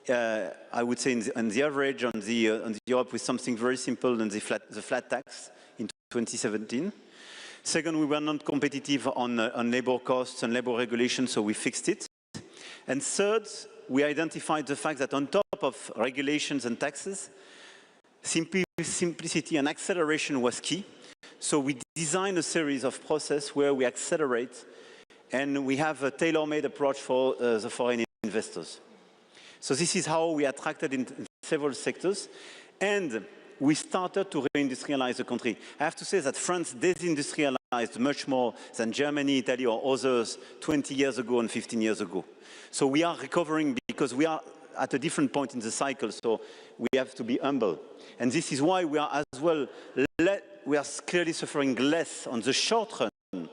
I would say, on the average on the Europe with something very simple on the flat tax in 2017. Second, we were non-competitive on labor costs and labor regulations, so we fixed it. And third, we identified the fact that on top of regulations and taxes, simplicity and acceleration was key. So we designed a series of processes where we accelerate, and we have a tailor-made approach for the foreign investors. So this is how we attracted in several sectors, and we started to reindustrialize the country. I have to say that France desindustrialized much more than Germany, Italy, or others 20 years ago and 15 years ago. So we are recovering because we are at a different point in the cycle, so we have to be humble. And this is why we are as well, we are clearly suffering less on the short run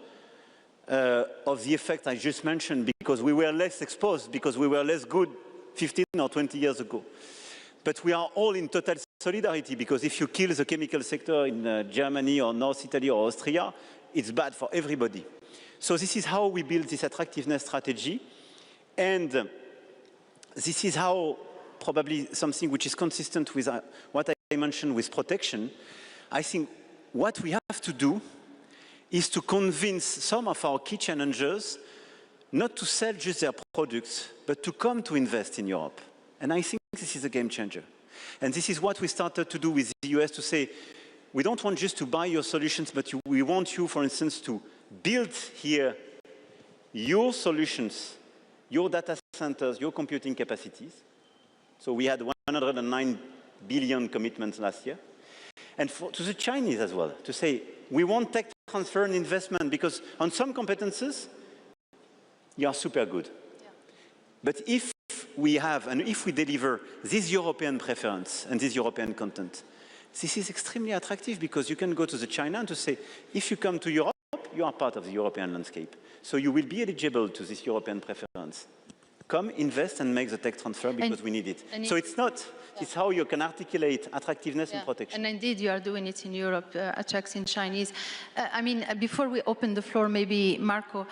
of the effect I just mentioned, because we were less exposed, because we were less good 15 or 20 years ago. But we are all in total solidarity, because if you kill the chemical sector in Germany or North Italy or Austria, it's bad for everybody. So this is how we build this attractiveness strategy. And this is how, probably something which is consistent with what I mentioned with protection. I think what we have to do is to convince some of our key challengers not to sell just their products, but to come to invest in Europe. And I think this is a game changer. And this is what we started to do with the US, to say, we don't want just to buy your solutions, but we want you, for instance, to build here your solutions, your data centers, your computing capacities. So we had 109 billion commitments last year. And to the Chinese as well, to say, we want tech transfer and investment, because on some competences, you are super good. Yeah. But if we have, and if we deliver this European preference and this European content, this is extremely attractive, because you can go to the China and to say, if you come to Europe, you are part of the European landscape. So you will be eligible to this European preference. Come, invest, and make the tech transfer, because we need it. So it's not, it's how you can articulate attractiveness and protection. And indeed, you are doing it in Europe, attracting Chinese. I mean, before we open the floor, maybe Marco,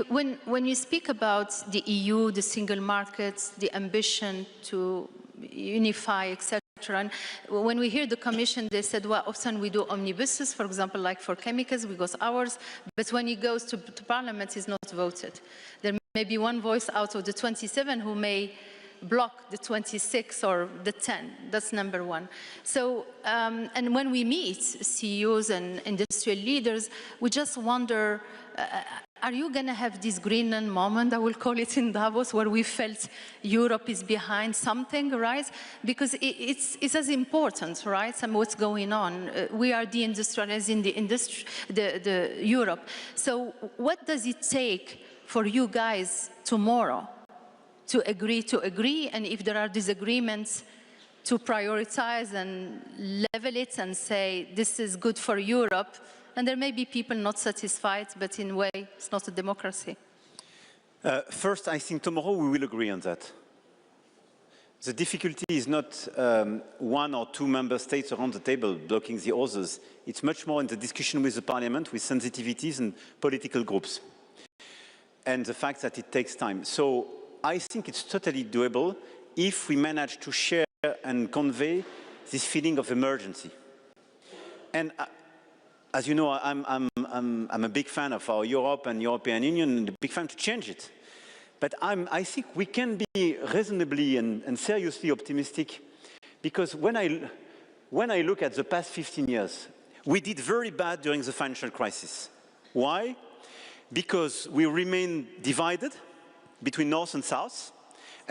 when you speak about the EU, the single market, the ambition to unify, etc., and when we hear the Commission, they said, well, often we do omnibuses, for example, like for chemicals, we go hours, but when it goes to Parliament, it's not voted. There may be one voice out of the 27 who may block the 26 or the 10. That's number one. So, and when we meet CEOs and industrial leaders, we just wonder, are you going to have this Greenland moment, I will call it, in Davos, where we felt Europe is behind something, right? Because it's as important, right? And what's going on. We are deindustrializing the Europe. So what does it take for you guys tomorrow to agree, and if there are disagreements, to prioritize and level it and say, this is good for Europe? And there may be people not satisfied, but in a way, it's not a democracy. First, I think tomorrow we will agree on that. The difficulty is not one or two member states around the table blocking the others. It's much more in the discussion with the parliament, with sensitivities and political groups, and the fact that it takes time. So I think it's totally doable if we manage to share and convey this feeling of emergency. And as you know, I'm a big fan of our Europe and European Union, and a big fan to change it. But I think we can be reasonably and seriously optimistic, because when I look at the past 15 years, we did very bad during the financial crisis. Why? Because we remained divided between North and South,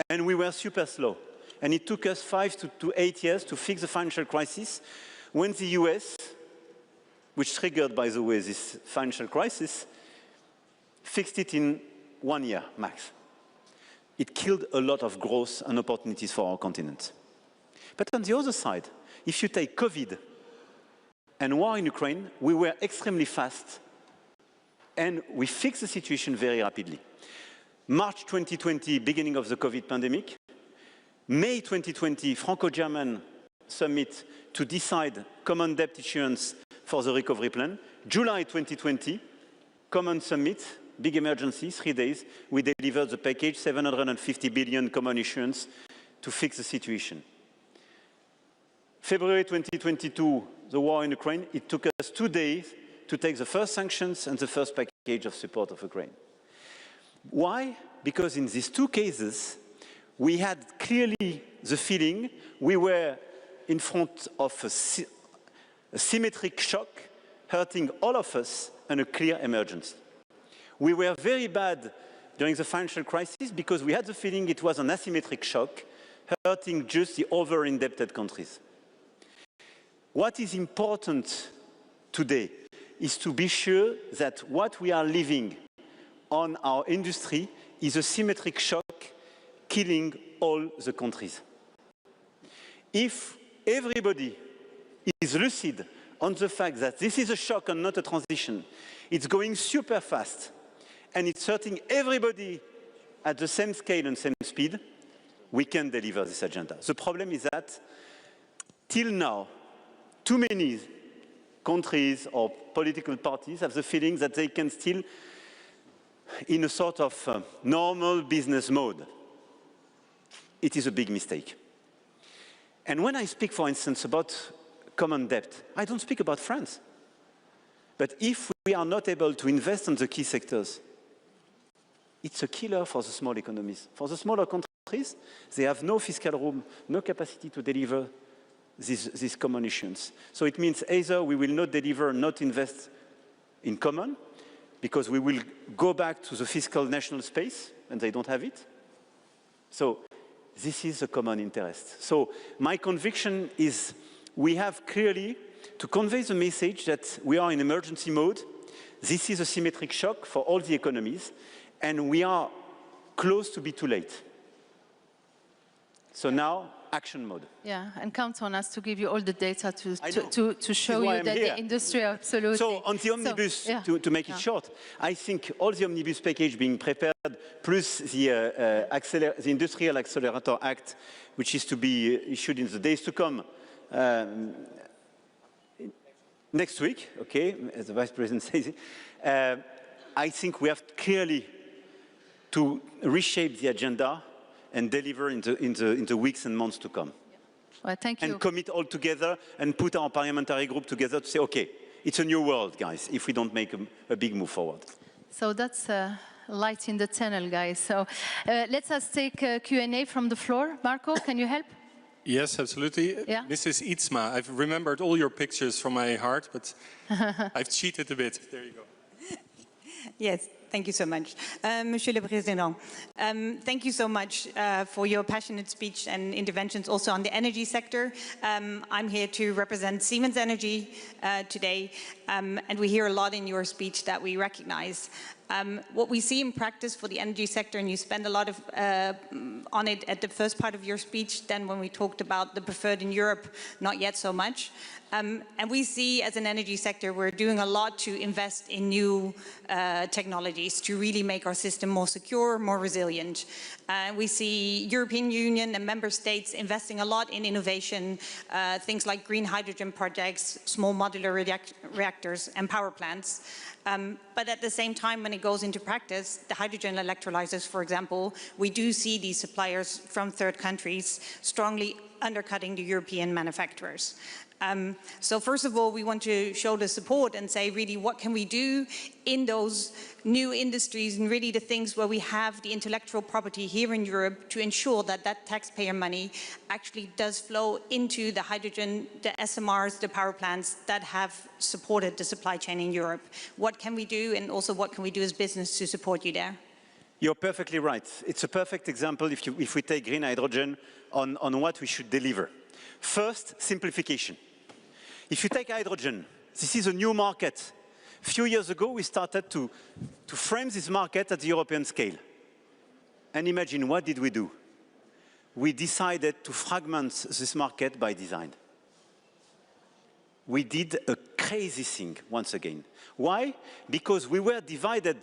and we were super slow. And it took us 5 to 8 years to fix the financial crisis, when the US, which triggered, by the way, this financial crisis, fixed it in 1 year, max. It killed a lot of growth and opportunities for our continent. But on the other side, if you take COVID and war in Ukraine, we were extremely fast, and we fixed the situation very rapidly. March 2020, beginning of the COVID pandemic. May 2020, Franco-German summit to decide common debt issuance for the recovery plan. July 2020, common summit, big emergency, 3 days. We delivered the package, 750 billion common issuance to fix the situation. February 2022, the war in Ukraine, it took us 2 days to take the first sanctions and the first package of support of Ukraine. Why? Because in these 2 cases, we had clearly the feeling we were in front of a symmetric shock hurting all of us and a clear emergency. We were very bad during the financial crisis because we had the feeling it was an asymmetric shock hurting just the over-indebted countries. What is important today is to be sure that what we are living on our industry is a symmetric shock killing all the countries. If everybody is lucid on the fact that this is a shock and not a transition, it's going super fast, and it's hurting everybody at the same scale and same speed, we can deliver this agenda. The problem is that, till now, too many countries or political parties have the feeling that they can still, in a sort of normal business mode. It is a big mistake. And when I speak, for instance, about common debt, I don't speak about France. But if we are not able to invest in the key sectors, it's a killer for the small economies. For the smaller countries, they have no fiscal room, no capacity to deliver these common issuance. So it means either we will not deliver, not invest in common, because we will go back to the fiscal national space, and they don't have it. So this is a common interest. So my conviction is we have clearly to convey the message that we are in emergency mode. This is a symmetric shock for all the economies, and we are close to be too late. So now, action mode. Yeah, and count on us to give you all the data to show you that the industry, absolutely. So on the omnibus, to make it short, I think all the omnibus package being prepared, plus the Industrial Accelerator Act, which is to be issued in the days to come, next week, okay, as the Vice President says it, I think we have clearly to reshape the agenda and deliver in the weeks and months to come. Well, thank you. And commit all together and put our parliamentary group together to say, okay, it's a new world, guys, if we don't make a big move forward. So that's light in the tunnel, guys. So let's take Q&A from the floor. Marco, can you help? Yes, absolutely. Yeah. Mrs. Itzma, I've remembered all your pictures from my heart, but I've cheated a bit. There you go. Yes. Thank you so much. Monsieur le Président, thank you so much for your passionate speech and interventions also on the energy sector. I'm here to represent Siemens Energy today, and we hear a lot in your speech that we recognize. What we see in practice for the energy sector, and you spend a lot of on it at the first part of your speech, then when we talked about the preferred in Europe, not yet so much. And we see as an energy sector, we're doing a lot to invest in new technologies to really make our system more secure, more resilient. We see European Union and member states investing a lot in innovation, things like green hydrogen projects, small modular reactors and power plants. But at the same time, when it goes into practice, the hydrogen electrolyzers, for example, we do see these suppliers from third countries strongly undercutting the European manufacturers. So first of all, we want to show the support and say, really, what can we do in those new industries and really the things where we have the intellectual property here in Europe to ensure that that taxpayer money actually does flow into the hydrogen, the SMRs, the power plants that have supported the supply chain in Europe. What can we do, and also what can we do as business to support you there? You're perfectly right. It's a perfect example if we take green hydrogen on what we should deliver. First, simplification. If you take hydrogen, this is a new market. A few years ago, we started to frame this market at the European scale. And imagine, what did we do? We decided to fragment this market by design. We did a crazy thing once again. Why? Because we were divided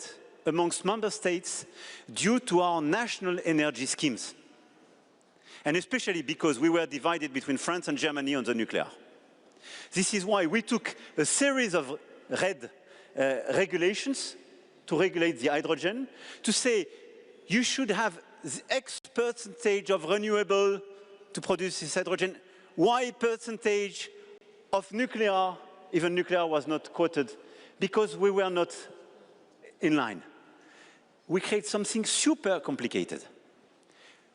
amongst member states due to our national energy schemes. And especially because we were divided between France and Germany on the nuclear. This is why we took a series of red regulations to regulate the hydrogen, to say you should have X percentage of renewable to produce this hydrogen, Y percentage of nuclear, even nuclear was not quoted, because we were not in line. We create something super complicated.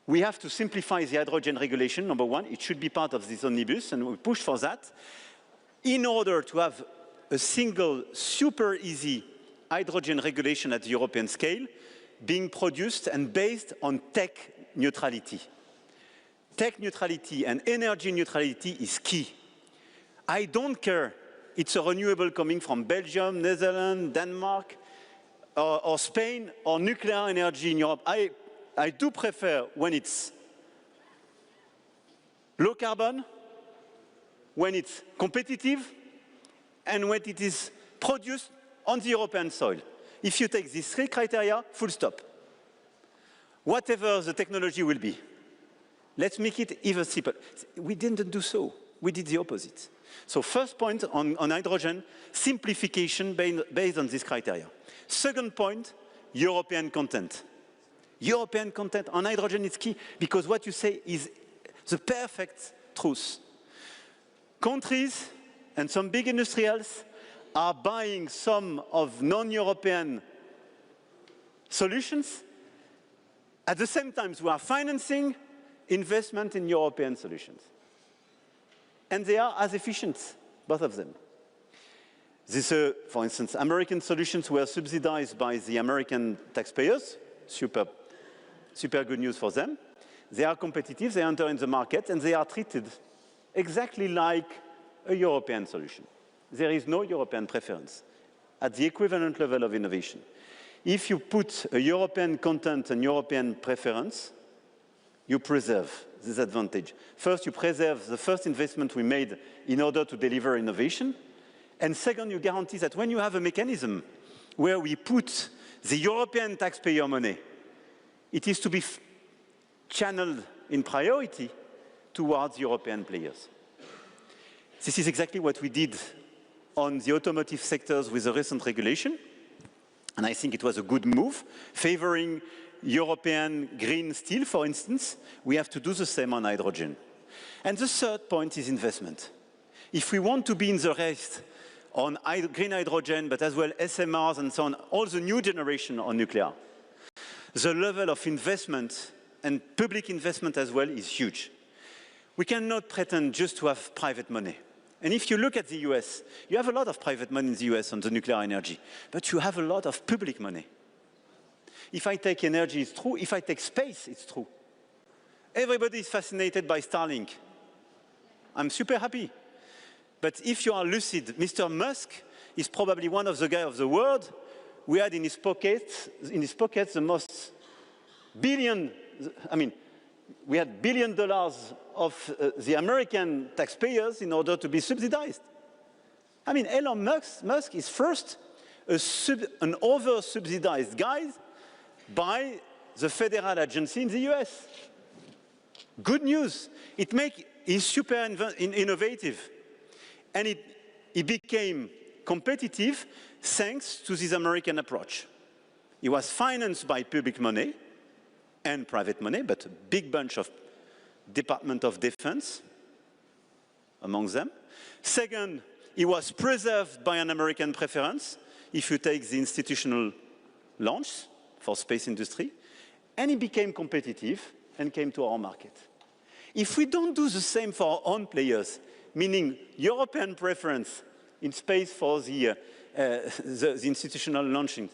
We have to simplify the hydrogen regulation, number one. It should be part of this omnibus, and we push for that, in order to have a single, super easy hydrogen regulation at the European scale, being produced and based on tech neutrality. Tech neutrality and energy neutrality is key. I don't care it's a renewable coming from Belgium, Netherlands, Denmark, or Spain, or nuclear energy in Europe. I do prefer when it's low carbon, when it's competitive, and when it is produced on the European soil. If you take these three criteria, full stop. Whatever the technology will be, let's make it even simpler. We didn't do so. We did the opposite. So first point on hydrogen, simplification based on this criteria. Second point, European content. European content on hydrogen is key, because what you say is the perfect truth. Countries and some big industrials are buying some of non-European solutions. At the same time, we are financing investment in European solutions. And they are as efficient, both of them. This, for instance, American solutions were subsidized by the American taxpayers. Super good news for them. They are competitive, they enter in the market, and they are treated exactly like a European solution. There is no European preference at the equivalent level of innovation. If you put a European content and European preference, you preserve this advantage. First, you preserve the first investment we made in order to deliver innovation. And second, you guarantee that when you have a mechanism where we put the European taxpayer money, it is to be channeled in priority towards European players. This is exactly what we did on the automotive sectors with the recent regulation. And I think it was a good move, favoring European green steel, for instance. We have to do the same on hydrogen. And the third point is investment. If we want to be in the race on green hydrogen, but as well SMRs and so on, all the new generation on nuclear, the level of investment and public investment as well is huge. We cannot pretend just to have private money. And if you look at the US, you have a lot of private money in the US on the nuclear energy, but you have a lot of public money. If I take energy, it's true. If I take space, it's true. Everybody is fascinated by Starlink. I'm super happy. But if you are lucid, Mr. Musk is probably one of the guys of the world who had in his pockets the most billion, we had $1 billion of the American taxpayers in order to be subsidized. Elon Musk is first an over-subsidized guy by the federal agency in the US. Good news. He's super innovative. And he became competitive thanks to this American approach. It was financed by public money and private money, but a big bunch of Department of Defense among them. Second, it was preserved by an American preference, if you take the institutional launch for space industry, and it became competitive and came to our market. If we don't do the same for our own players, meaning European preference in space for the institutional launching,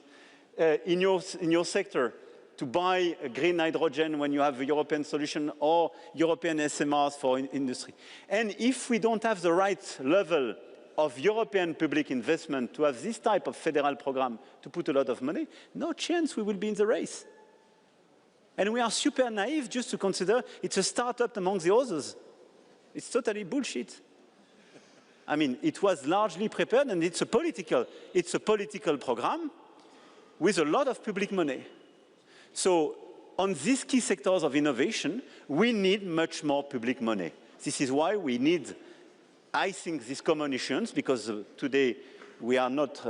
in your sector, to buy green hydrogen when you have a European solution or European SMRs for industry. And if we don't have the right level of European public investment to have this type of federal program to put a lot of money, no chance we will be in the race. And we are super naive just to consider it's a startup among the others. It's totally bullshit. I mean, it was largely prepared, and it's a political program with a lot of public money. So on these key sectors of innovation, we need much more public money. This is why we need, I think, these common issuance, because today we are not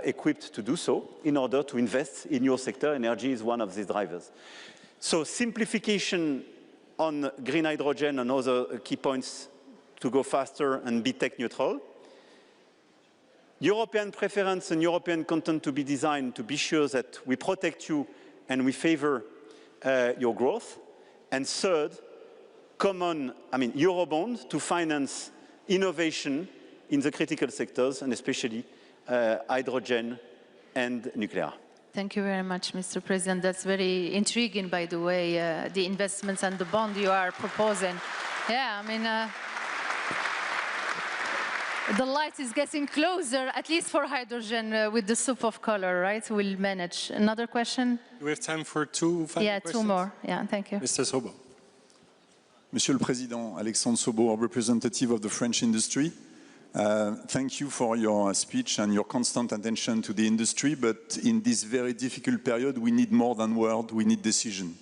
equipped to do so in order to invest in your sector. Energy is one of these drivers. So simplification on green hydrogen and other key points to go faster and be tech neutral. European preference and European content to be designed to be sure that we protect you and we favor your growth. And third, Eurobond to finance innovation in the critical sectors, and especially hydrogen and nuclear. Thank you very much, Mr. President. That's very intriguing, by the way, the investments and the bond you are proposing. Yeah, I mean, the light is getting closer, at least for hydrogen, with the soup of color, right? We'll manage. Another question? Do we have time for two final questions? Yeah, two more. Yeah, thank you. Mr. Sobo. Monsieur le Président, Alexandre Sobo, representative of the French industry. Thank you for your speech and your constant attention to the industry, but in this very difficult period, we need more than word, we need decision.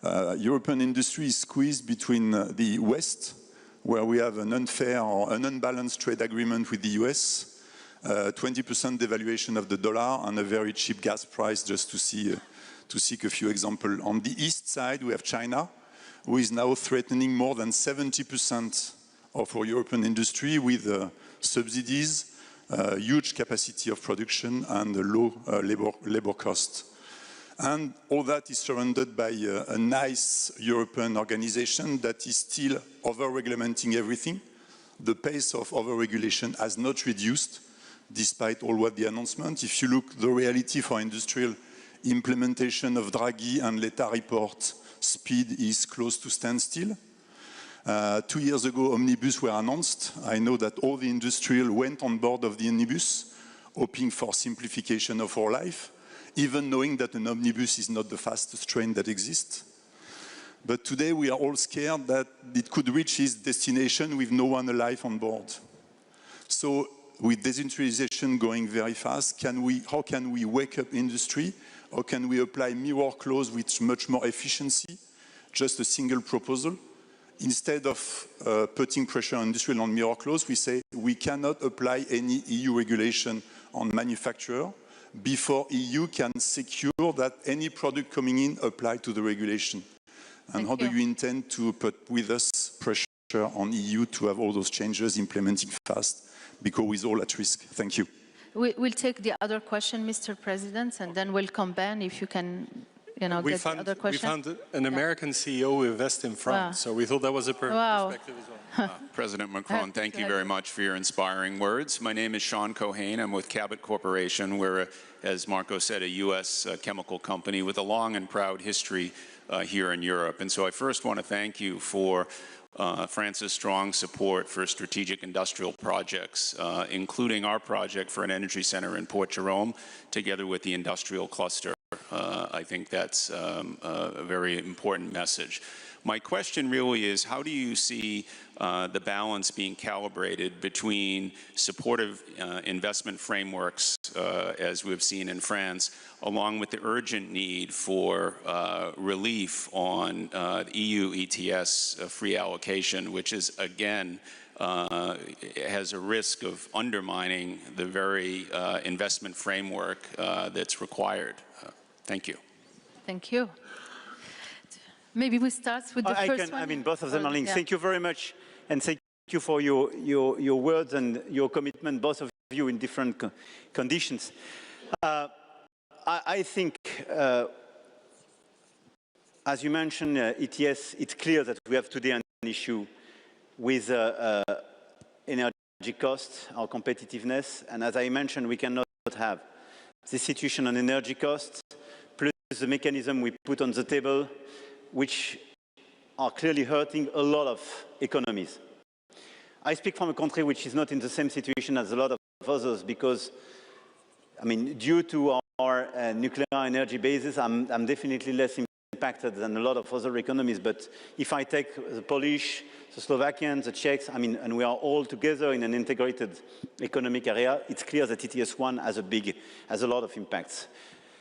European industry is squeezed between the West, where we have an unfair or an unbalanced trade agreement with the US, 20% devaluation of the dollar, and a very cheap gas price, just to seek a few examples. On the east side, we have China, who is now threatening more than 70% of our European industry with subsidies, huge capacity of production, and low labor cost. And all that is surrounded by a nice European organization that is still over-regulating everything. The pace of over-regulation has not reduced, despite all what the announcement. If you look the reality for industrial implementation of Draghi and Letta report, speed is close to standstill. 2 years ago, omnibus were announced. I know that all the industrial went on board of the omnibus, hoping for simplification of our life, even knowing that an omnibus is not the fastest train that exists. But today we are all scared that it could reach its destination with no one alive on board. So with desindustrialization going very fast, how can we wake up industry? How can we apply mirror clause with much more efficiency? Just a single proposal. Instead of putting pressure on industry on mirror clause, we say we cannot apply any EU regulation on manufacturer before EU can secure that any product coming in apply to the regulation. And how do you intend to put with us pressure on EU to have all those changes implementing fast, because we're all at risk? Thank you. We'll take the other question, Mr. President, and then we'll come back if you can, get the other question. We found an American CEO who invests in France, so we thought that was a perspective as well. President Macron, thank you very much for your inspiring words. My name is Sean Cohane. I'm with Cabot Corporation. We're, as Marco said, a U.S. chemical company with a long and proud history here in Europe. And so I first want to thank you for France's strong support for strategic industrial projects, including our project for an energy center in Port Jerome, together with the industrial cluster. I think that's a very important message. My question really is, how do you see the balance being calibrated between supportive investment frameworks, as we've seen in France, along with the urgent need for relief on EU ETS free allocation, which is, again, has a risk of undermining the very investment framework that's required. Thank you. Thank you. Maybe we start with the first one. I mean, both of them are linked. Yeah. Thank you very much, and thank you for your words and your commitment, both of you in different conditions. I think, as you mentioned, ETS, it's clear that we have today an issue with energy costs, our competitiveness, and as I mentioned, we cannot have this situation on energy costs, plus the mechanism we put on the table, which are clearly hurting a lot of economies. I speak from a country which is not in the same situation as a lot of others because, I mean, due to our nuclear energy basis, I'm definitely less impacted than a lot of other economies. But if I take the Polish, the Slovakians, the Czechs, I mean, and we are all together in an integrated economic area, it's clear that ETS1 has a lot of impacts.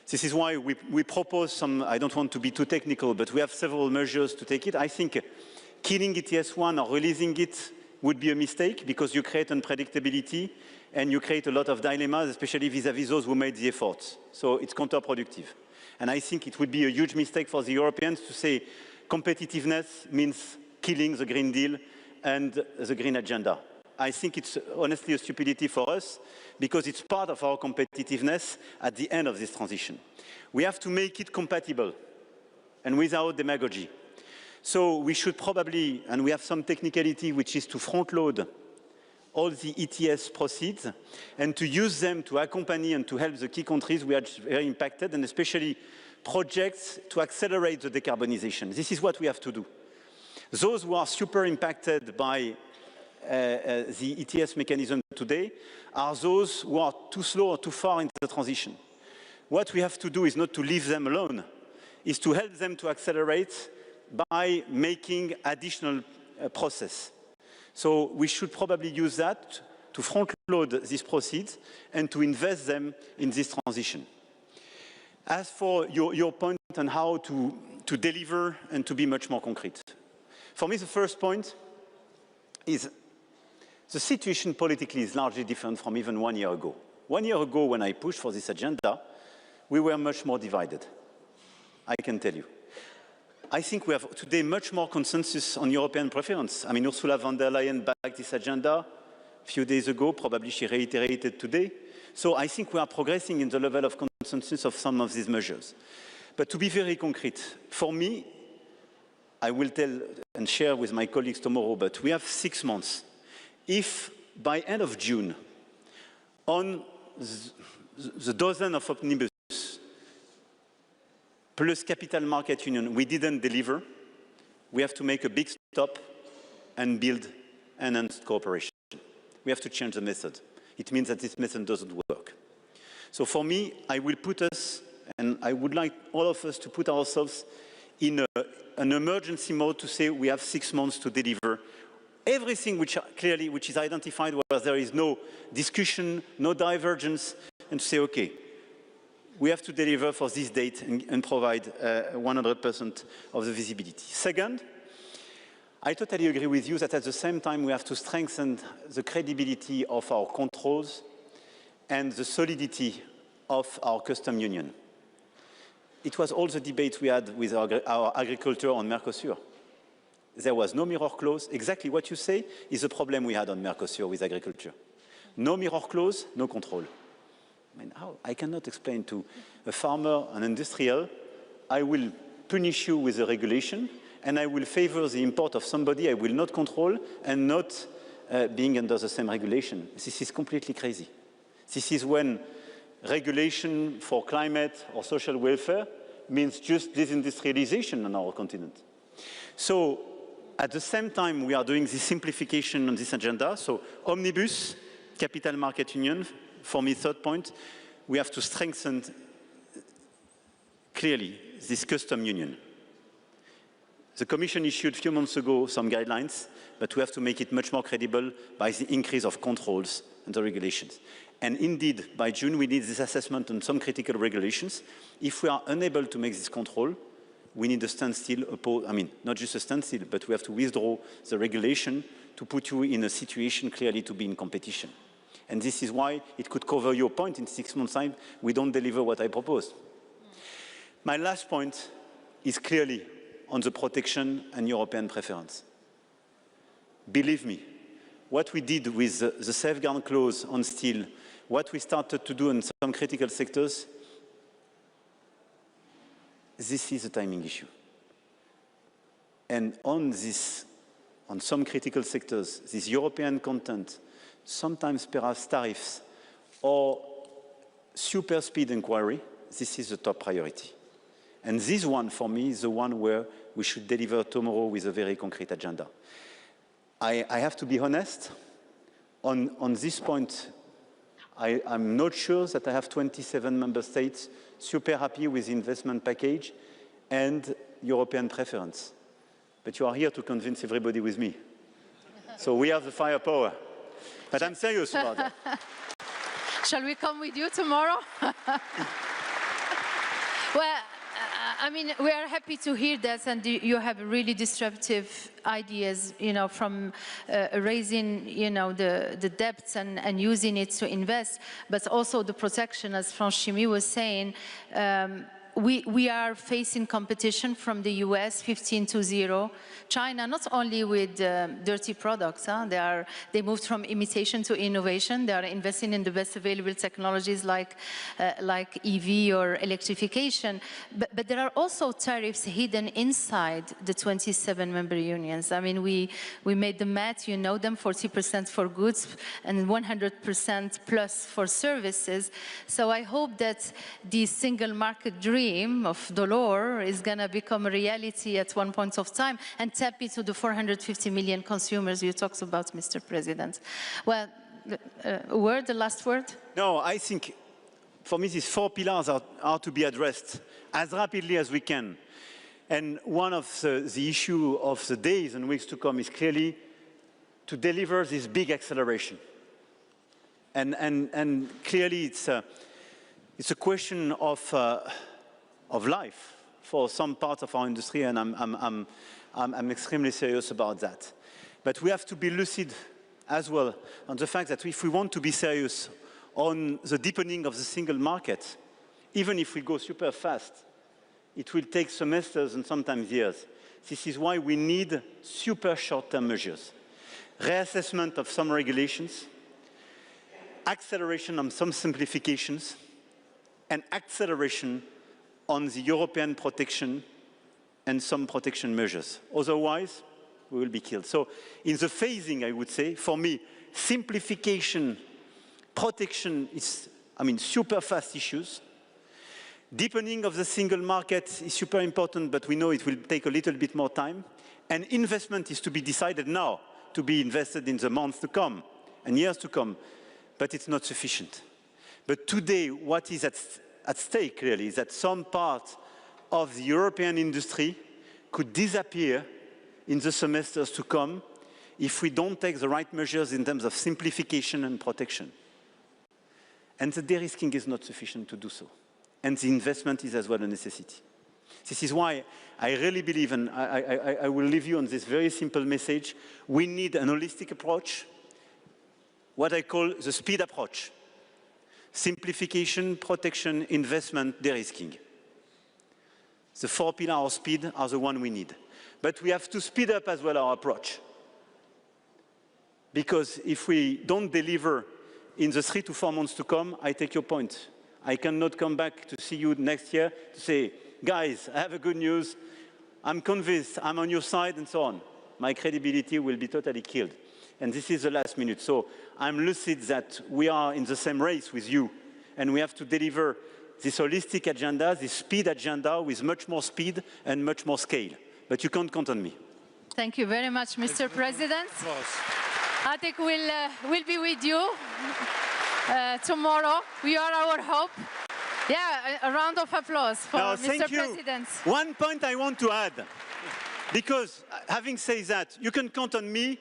This is why we propose some, I don't want to be too technical, but we have several measures to take it. I think killing ETS1 or releasing it would be a mistake because you create unpredictability and you create a lot of dilemmas, especially vis-à-vis those who made the efforts. So it's counterproductive. And I think it would be a huge mistake for the Europeans to say competitiveness means killing the Green Deal and the Green Agenda. I think it's honestly a stupidity for us because it's part of our competitiveness at the end of this transition. We have to make it compatible and without demagogy. So we should probably, and we have some technicality, which is to front-load all the ETS proceeds and to use them to accompany and to help the key countries we are very impacted, and especially projects to accelerate the decarbonization. This is what we have to do. Those who are super impacted by the ETS mechanism today are those who are too slow or too far into the transition. What we have to do is not to leave them alone, is to help them to accelerate by making additional process. So we should probably use that to front-load these proceeds and to invest them in this transition. As for your point on how to deliver and to be much more concrete, for me the first point is the situation politically is largely different from even 1 year ago. 1 year ago, when I pushed for this agenda, we were much more divided, I can tell you. I think we have today much more consensus on European preference. I mean, Ursula von der Leyen backed this agenda a few days ago, probably she reiterated today. So I think we are progressing in the level of consensus of some of these measures. But to be very concrete, for me, I will tell and share with my colleagues tomorrow, but we have 6 months. If by end of June, on the dozen of omnibus, plus capital market union, we didn't deliver, we have to make a big stop and build enhanced cooperation. We have to change the method. It means that this method doesn't work. So for me, I will put us, and I would like all of us to put ourselves in an emergency mode to say we have 6 months to deliver everything which is identified where there is no discussion, no divergence, and to say, okay, we have to deliver for this date and provide 100% of the visibility. Second, I totally agree with you that at the same time we have to strengthen the credibility of our controls and the solidity of our custom union. It was all the debate we had with our agriculture on Mercosur. There was no mirror clause. Exactly what you say is the problem we had on Mercosur with agriculture. No mirror clause, no control. I mean, how? I cannot explain to a farmer, an industrial, I will punish you with a regulation and I will favor the import of somebody I will not control and not being under the same regulation. This is completely crazy. This is when regulation for climate or social welfare means just disindustrialization on our continent. So at the same time, we are doing this simplification on this agenda. So omnibus, capital market union, for me, third point, we have to strengthen clearly this custom union. The Commission issued a few months ago some guidelines, but we have to make it much more credible by the increase of controls and the regulations. And indeed, by June, we need this assessment on some critical regulations. If we are unable to make this control, we need a standstill, I mean, not just a standstill, but we have to withdraw the regulation to put you in a situation clearly to be in competition. And this is why it could cover your point in 6 months' time, we don't deliver what I proposed. My last point is clearly on the protection and European preference. Believe me, what we did with the safeguard clause on steel, what we started to do in some critical sectors, this is a timing issue. And on some critical sectors, this European content, sometimes perhaps tariffs or super speed inquiry, this is the top priority. And this one, for me, is the one where we should deliver tomorrow with a very concrete agenda. I have to be honest, on this point, I'm not sure that I have 27 member states super happy with the investment package and European preference. But you are here to convince everybody with me. So we have the firepower. But I'm serious about that. Shall we come with you tomorrow? Well, I mean, we are happy to hear that, and you have really disruptive ideas, you know, from raising, you know, the debts and using it to invest, but also the protection, as Franchimi was saying. We are facing competition from the US, 15-0. China, not only with dirty products, they moved from imitation to innovation. They are investing in the best available technologies like EV or electrification. But there are also tariffs hidden inside the 27 member unions. I mean, we made the math, you know them, 40% for goods and 100% plus for services. So I hope that the single market dream of Delors is going to become a reality at one point of time and tap into the 450 million consumers you talked about, Mr. President. Well, the last word? No, I think for me these 4 pillars are to be addressed as rapidly as we can. And one of the issue of the days and weeks to come is clearly to deliver this big acceleration. And clearly it's a question of life for some parts of our industry, and I'm extremely serious about that. But we have to be lucid as well on the fact that if we want to be serious on the deepening of the single market, even if we go super fast, it will take semesters and sometimes years. This is why we need super short-term measures. Reassessment of some regulations, acceleration on some simplifications, and acceleration on the European protection and some protection measures. Otherwise, we will be killed. So in the phasing, I would say, for me, simplification, protection is, super fast issues. Deepening of the single market is super important, but we know it will take a little bit more time. And investment is to be decided now, to be invested in the months to come and years to come, but it's not sufficient. But today, what is at stake, clearly, is that some part of the European industry could disappear in the semesters to come if we don't take the right measures in terms of simplification and protection. And the de-risking is not sufficient to do so. And the investment is as well a necessity. This is why I really believe, and I will leave you on this very simple message, we need an holistic approach, what I call the speed approach. Simplification, protection, investment, de-risking. The 4 pillars of speed are the one we need. But we have to speed up as well our approach. Because if we don't deliver in the 3 to 4 months to come, I take your point. I cannot come back to see you next year to say, guys, I have a good news. I'm convinced, I'm on your side, and so on. My credibility will be totally killed. And this is the last minute. So I'm lucid that we are in the same race with you, and we have to deliver this holistic agenda, this speed agenda with much more speed and much more scale. But you can't count on me. Thank you very much, Mr. President. I think we'll be with you tomorrow. You are our hope. Yeah, a round of applause for Mr. President. One point I want to add, because having said that, you can count on me.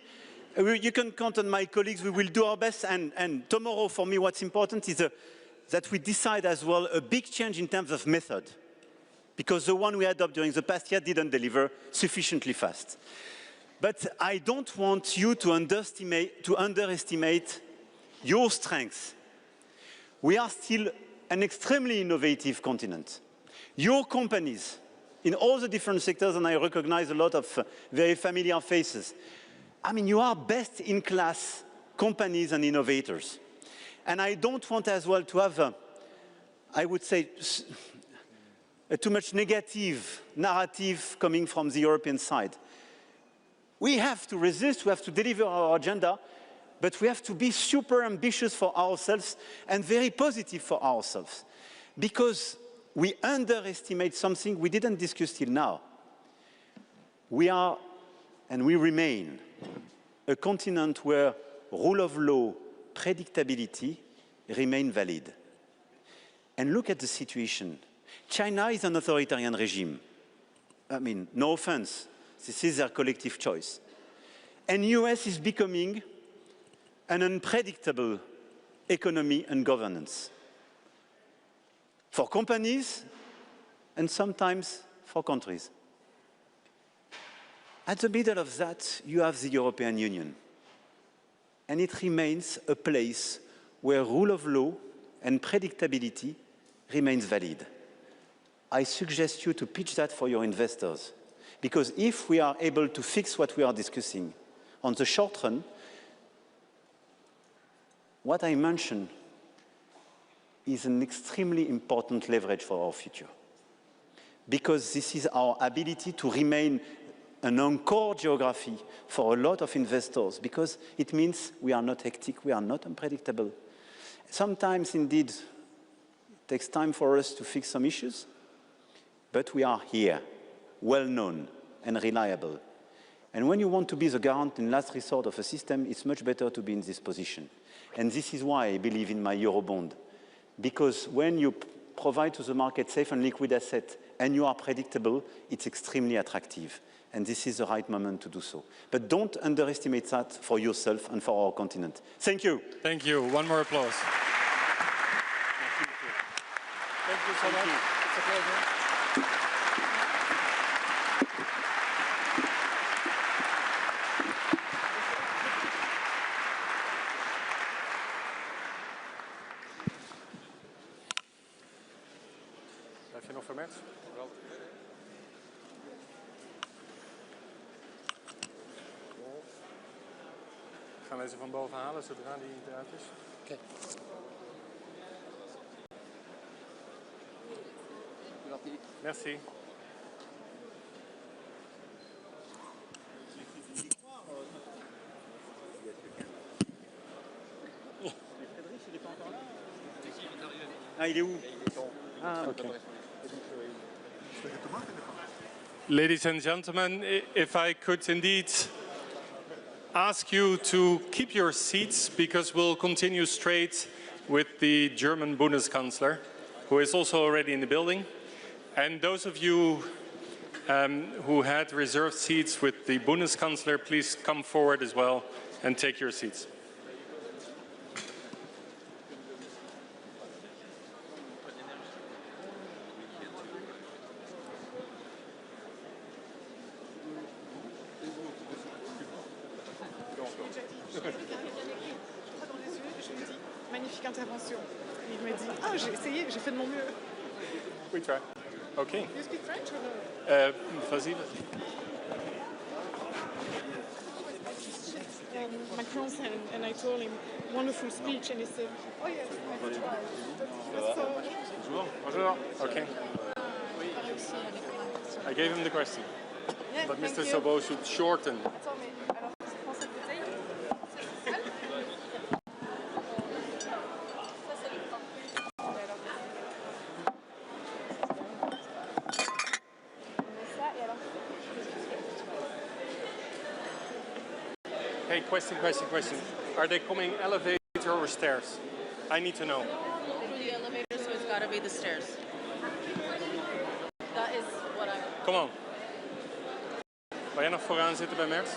You can count on my colleagues. We will do our best. And tomorrow, for me, what's important is that we decide as well a big change in terms of method. Because the one we adopted during the past year didn't deliver sufficiently fast. But I don't want you to underestimate your strengths. We are still an extremely innovative continent. Your companies, in all the different sectors, and I recognize a lot of very familiar faces, I mean, you are best-in-class companies and innovators. And I don't want as well to have, I would say, too much negative narrative coming from the European side. We have to resist, we have to deliver our agenda, but we have to be super ambitious for ourselves and very positive for ourselves. Because we underestimate something we didn't discuss till now. We are, and we remain, a continent where rule of law, predictability remain valid. And look at the situation. China is an authoritarian regime. I mean, no offense, this is their collective choice. And US is becoming an unpredictable economy and governance for companies and sometimes for countries. At the middle of that, you have the European Union. And it remains a place where rule of law and predictability remains valid. I suggest you to pitch that for your investors. Because if we are able to fix what we are discussing on the short run, what I mentioned is an extremely important leverage for our future. Because this is our ability to remain an anchor geography for a lot of investors, because it means we are not hectic, we are not unpredictable. Sometimes, indeed, it takes time for us to fix some issues, but we are here, well-known and reliable. And when you want to be the garant in last resort of a system, it's much better to be in this position. And this is why I believe in my Eurobond. Because when you provide to the market safe and liquid asset and you are predictable, it's extremely attractive. And this is the right moment to do so. But don't underestimate that for yourself and for our continent. Thank you. Thank you. One more applause. Thank you so much. It's a pleasure. Heb je nog vermerkt? Wel. Gaan we ze van boven halen zodra die eruit is? Oké. Merci. Ah, il est où? Ah, okay. Ladies and gentlemen, if I could indeed ask you to keep your seats, because we'll continue straight with the German Bundeskanzler, who is also already in the building. And those of you who had reserved seats with the Bundeskanzler, please come forward as well and take your seats. Magnifique intervention. Il me dit, ah, j'ai essayé, j'ai fait de mon mieux. We try. Okay. You speak French or no? Vas-y. Macron said, and I told him, wonderful speech, and he said, oh yes, I will try. That's so... Bonjour. Bonjour. Okay. I gave him the question. Yeah, but Mr. you. Sobo should shorten. Attends, mais alors, tu prends cette bouteille, c'est celle. Hey, question. Are they coming elevator or stairs? I need to know. Through the elevator, so it's got to be the stairs. That is what I'm... Come on. Wil jij nog vooraan zitten bij Merks?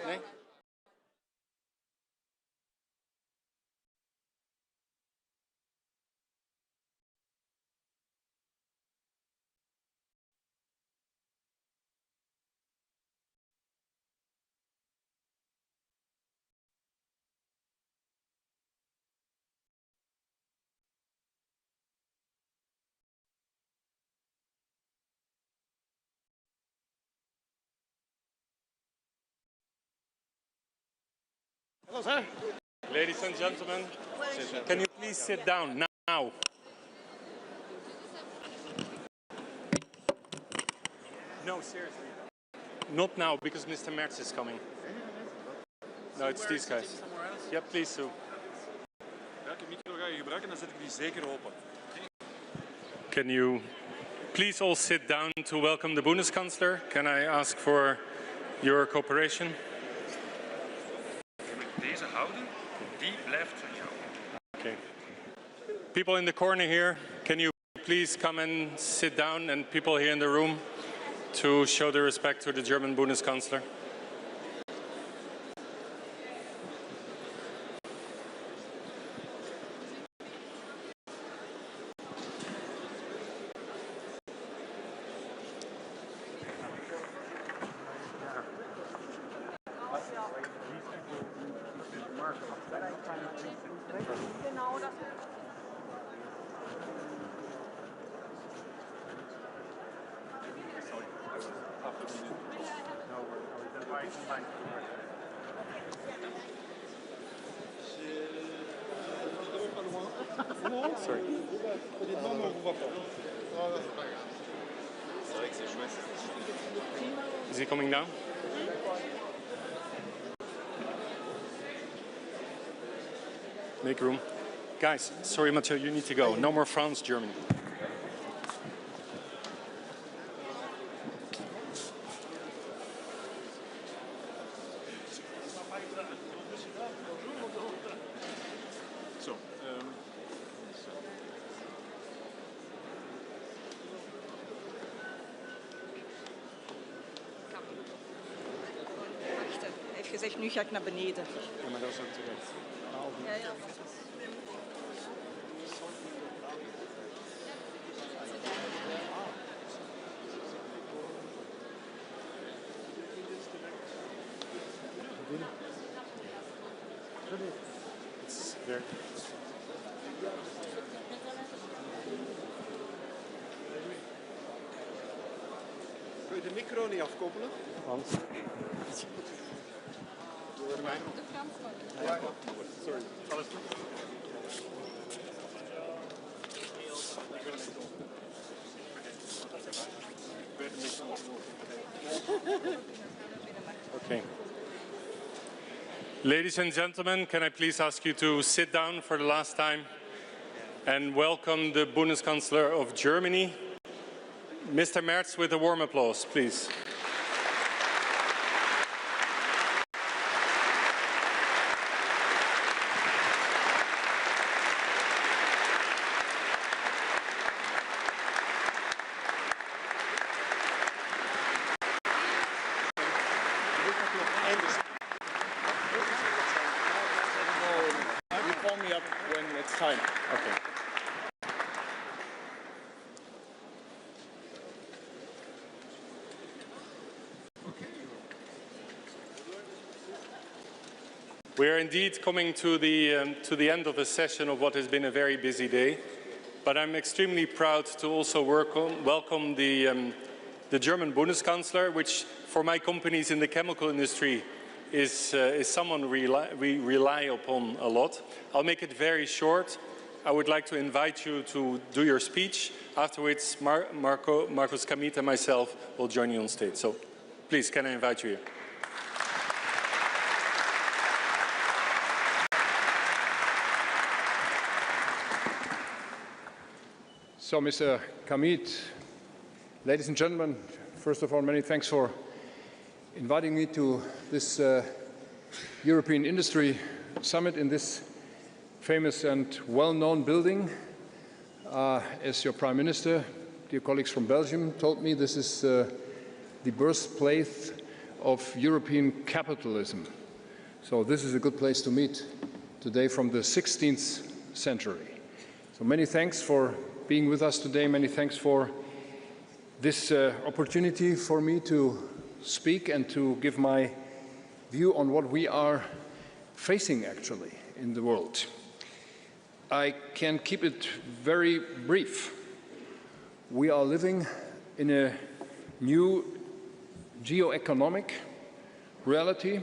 Nee? Ladies and gentlemen, can you please sit down now? No, seriously. Not now, because Mr. Merz is coming. No, it's these guys. Yeah, please, Sue. Welke micro ga je gebruiken? Dan zet ik die zeker open. Can you please all sit down to welcome the Bundeskanzler? Can I ask for your cooperation? Deze houden, die blijft van jou. Okay. People in the corner here, can you please come and sit down, and people here in the room to show their respect to the German Bundeskanzler? Sorry. Is he coming down? Make room. Guys, sorry Mathieu, you need to go. No more France, Germany. Gezegd, nu ga ik naar beneden. Ja, maar dat is ook terecht. Ja, ja. It's there. Kun je de micro niet afkoppelen? Hans. Door mij. Ja, sorry. Alles goed? Okay. Ladies and gentlemen, can I please ask you to sit down for the last time and welcome the Bundeskanzler of Germany, Mr. Merz, with a warm applause, please. Time. Okay. We are indeed coming to the end of a session of what has been a very busy day, but I'm extremely proud to also welcome the German Bundeskanzler, which for my companies in the chemical industry is someone we rely upon a lot. I'll make it very short. I would like to invite you to do your speech. Afterwards, Marcus Kamit and myself will join you on stage. So please, can I invite you here? So, Mr. Kamit, ladies and gentlemen, first of all, many thanks for inviting me to this European Industry Summit in this famous and well-known building. As your Prime Minister, dear colleagues from Belgium, told me, this is the birthplace of European capitalism. So this is a good place to meet today from the 16th century. So many thanks for being with us today. Many thanks for this opportunity for me to speak and to give my view on what we are facing actually in the world. I can keep it very brief. We are living in a new geo-economic reality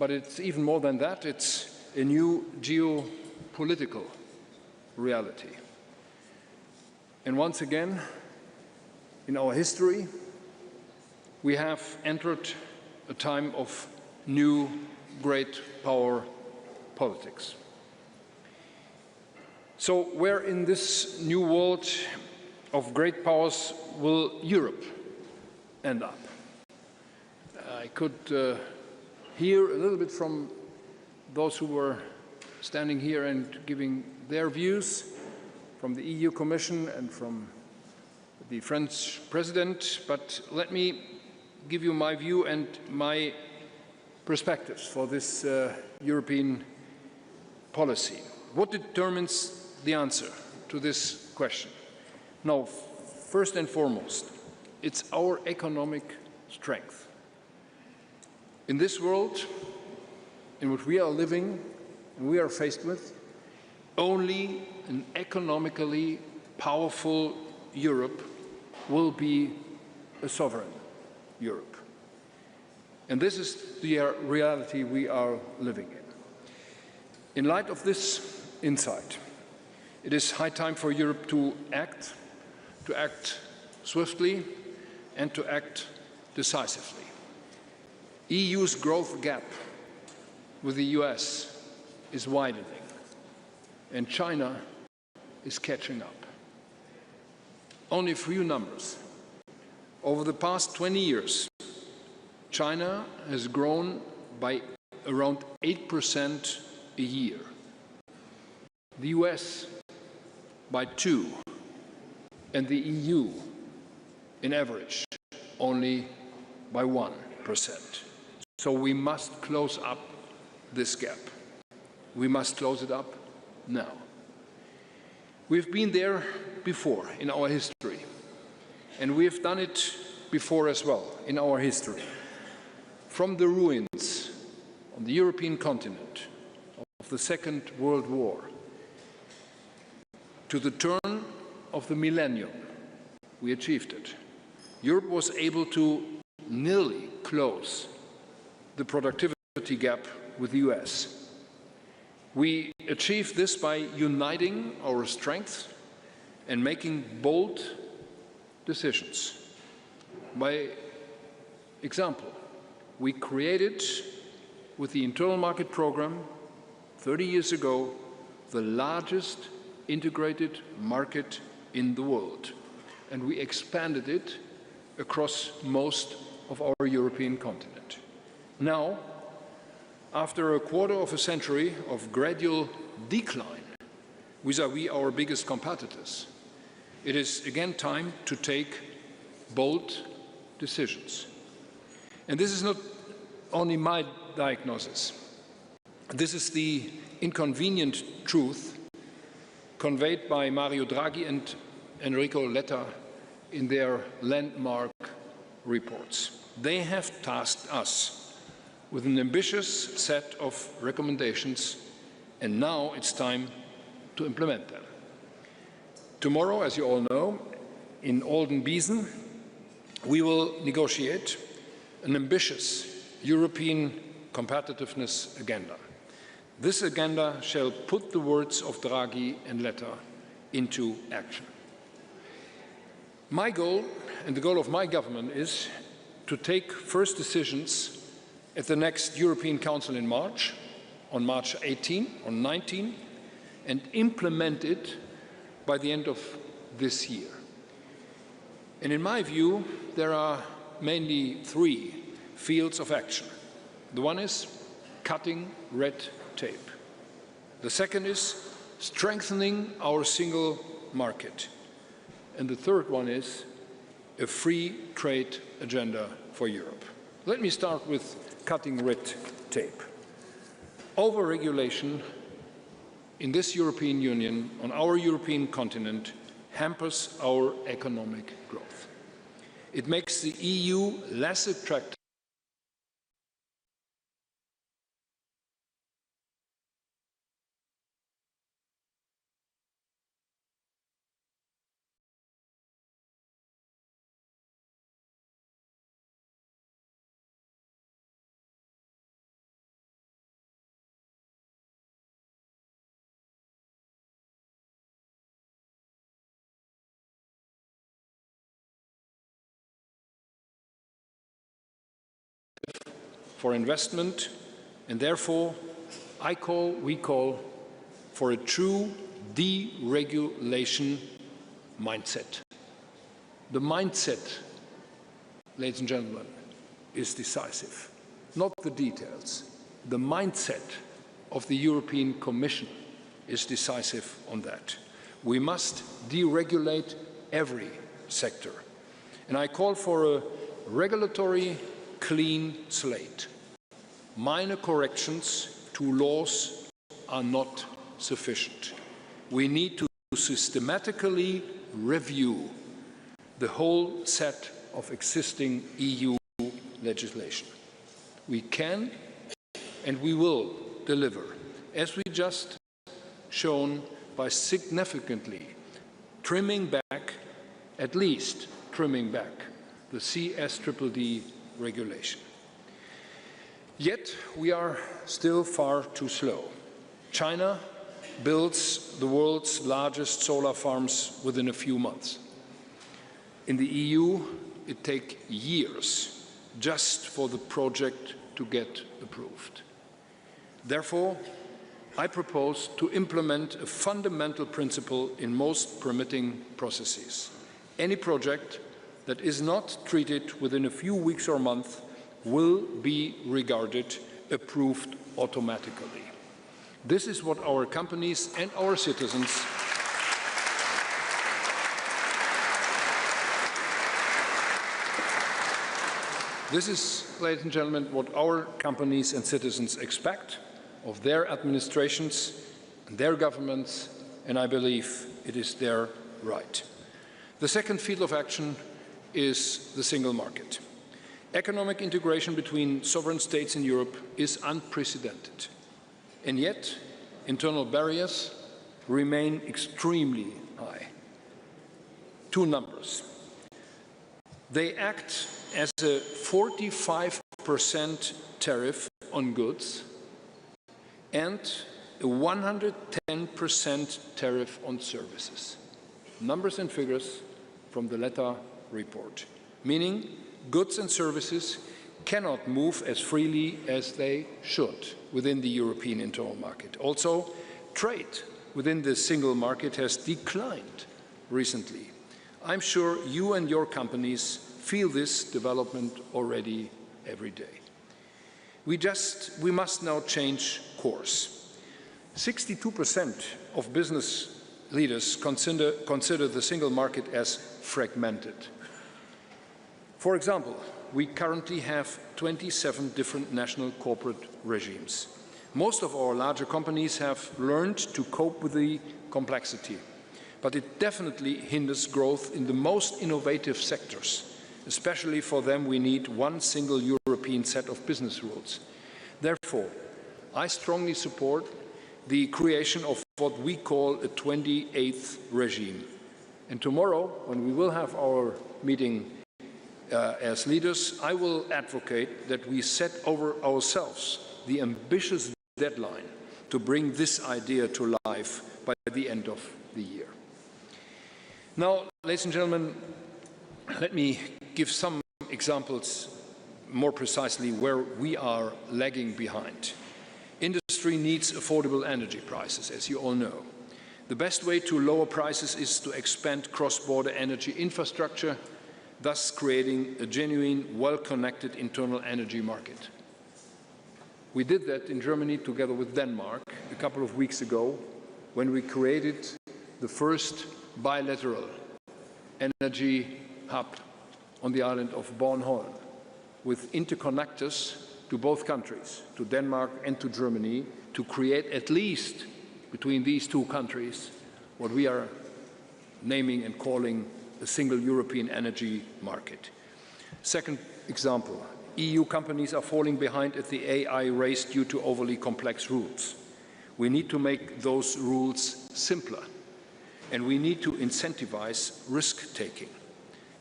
but it's even more than that. It's a new geopolitical reality. And once again, in our history, we have entered a time of new great power politics. So where in this new world of great powers will Europe end up? I could hear a little bit from those who were standing here and giving their views, from the EU Commission and from the French President, but let me give you my view and my perspectives for this European policy. What determines the answer to this question? Now, first and foremost, it's our economic strength. In this world in which we are living and we are faced with, only an economically powerful Europe will be a sovereign Europe. And this is the reality we are living in. In light of this insight, it is high time for Europe to act swiftly and to act decisively. EU's growth gap with the US is widening, and China is catching up. Only a few numbers. Over the past 20 years, China has grown by around 8% a year. The US by 2%, and the EU, in average, only by 1%. So we must close up this gap. We must close it up now. We've been there before in our history, and we've done it before as well in our history. From the ruins on the European continent of the Second World War to the turn of the millennium, we achieved it. Europe was able to nearly close the productivity gap with the US. We achieved this by uniting our strengths and making bold decisions. By example, we created, with the internal market program 30 years ago, the largest integrated market in the world. And we expanded it across most of our European continent. Now, after a quarter of a century of gradual decline vis-à-vis our biggest competitors, it is again time to take bold decisions. And this is not only my diagnosis. This is the inconvenient truth conveyed by Mario Draghi and Enrico Letta in their landmark reports. They have tasked us with an ambitious set of recommendations, and now it's time to implement them. Tomorrow, as you all know, in Oldenbiesen, we will negotiate an ambitious European competitiveness agenda. This agenda shall put the words of Draghi and Letta into action. My goal, and the goal of my government, is to take first decisions at the next European Council in March, on March 18, on 19, and implement it by the end of this year. And in my view, there are mainly three fields of action. The one is cutting red tape. The second is strengthening our single market. And the third one is a free trade agenda for Europe. Let me start with cutting red tape. Overregulation in this European Union, on our European continent, hampers our economic growth. It makes the EU less attractive for investment, and therefore we call for a true deregulation mindset. The mindset, ladies and gentlemen, is decisive, not the details. The mindset of the European Commission is decisive on that. We must deregulate every sector. And I call for a regulatory clean slate. Minor corrections to laws are not sufficient. We need to systematically review the whole set of existing EU legislation. We can and we will deliver, as we just shown, by significantly trimming back, at least trimming back, the CSDDD regulation. Yet we are still far too slow. China builds the world's largest solar farms within a few months. In the EU, it takes years just for the project to get approved. Therefore, I propose to implement a fundamental principle in most permitting processes. Any project that is not treated within a few weeks or months will be regarded approved automatically. This is what our companies and our citizens This is, ladies and gentlemen, what our companies and citizens expect of their administrations and their governments, and I believe it is their right. The second field of action is the single market. Economic integration between sovereign states in Europe is unprecedented, and yet internal barriers remain extremely high. Two numbers. They act as a 45% tariff on goods and a 110% tariff on services. Numbers and figures from the Letta report, meaning goods and services cannot move as freely as they should within the European internal market. Also, trade within the single market has declined recently. I'm sure you and your companies feel this development already every day. We must now change course. 62% of business leaders consider the single market as fragmented. For example, we currently have 27 different national corporate regimes. Most of our larger companies have learned to cope with the complexity, but it definitely hinders growth in the most innovative sectors. Especially for them, we need one single European set of business rules. Therefore, I strongly support the creation of what we call a 28th regime. And tomorrow, when we will have our meeting as leaders, I will advocate that we set over ourselves the ambitious deadline to bring this idea to life by the end of the year. Now, ladies and gentlemen, let me give some examples more precisely where we are lagging behind. Industry needs affordable energy prices, as you all know. The best way to lower prices is to expand cross-border energy infrastructure, thus creating a genuine, well-connected internal energy market. We did that in Germany together with Denmark a couple of weeks ago when we created the first bilateral energy hub on the island of Bornholm, with interconnectors to both countries, to Denmark and to Germany, to create at least between these two countries what we are naming and calling a single European energy market. Second example, EU companies are falling behind at the AI race due to overly complex rules. We need to make those rules simpler, and we need to incentivize risk-taking.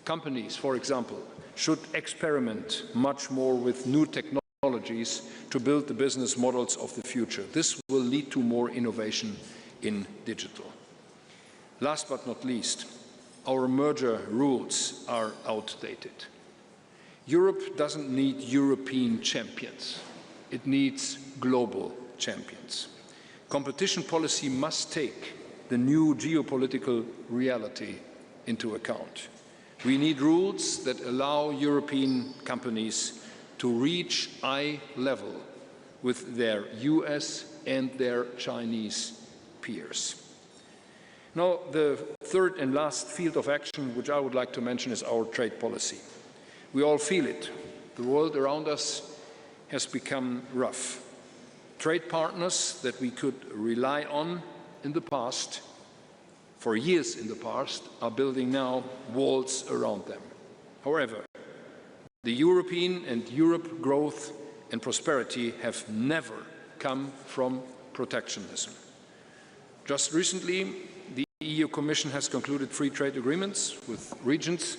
Companies, for example, should experiment much more with new technologies to build the business models of the future. This will lead to more innovation in digital. Last but not least, our merger rules are outdated. Europe doesn't need European champions. It needs global champions. Competition policy must take the new geopolitical reality into account. We need rules that allow European companies to reach eye level with their US and their Chinese peers. Now, the third and last field of action which I would like to mention is our trade policy. We all feel it. The world around us has become rough. Trade partners that we could rely on in the past, for years in the past, are building now walls around them. However, the European and Europe growth and prosperity have never come from protectionism. Just recently, the EU Commission has concluded free trade agreements with regions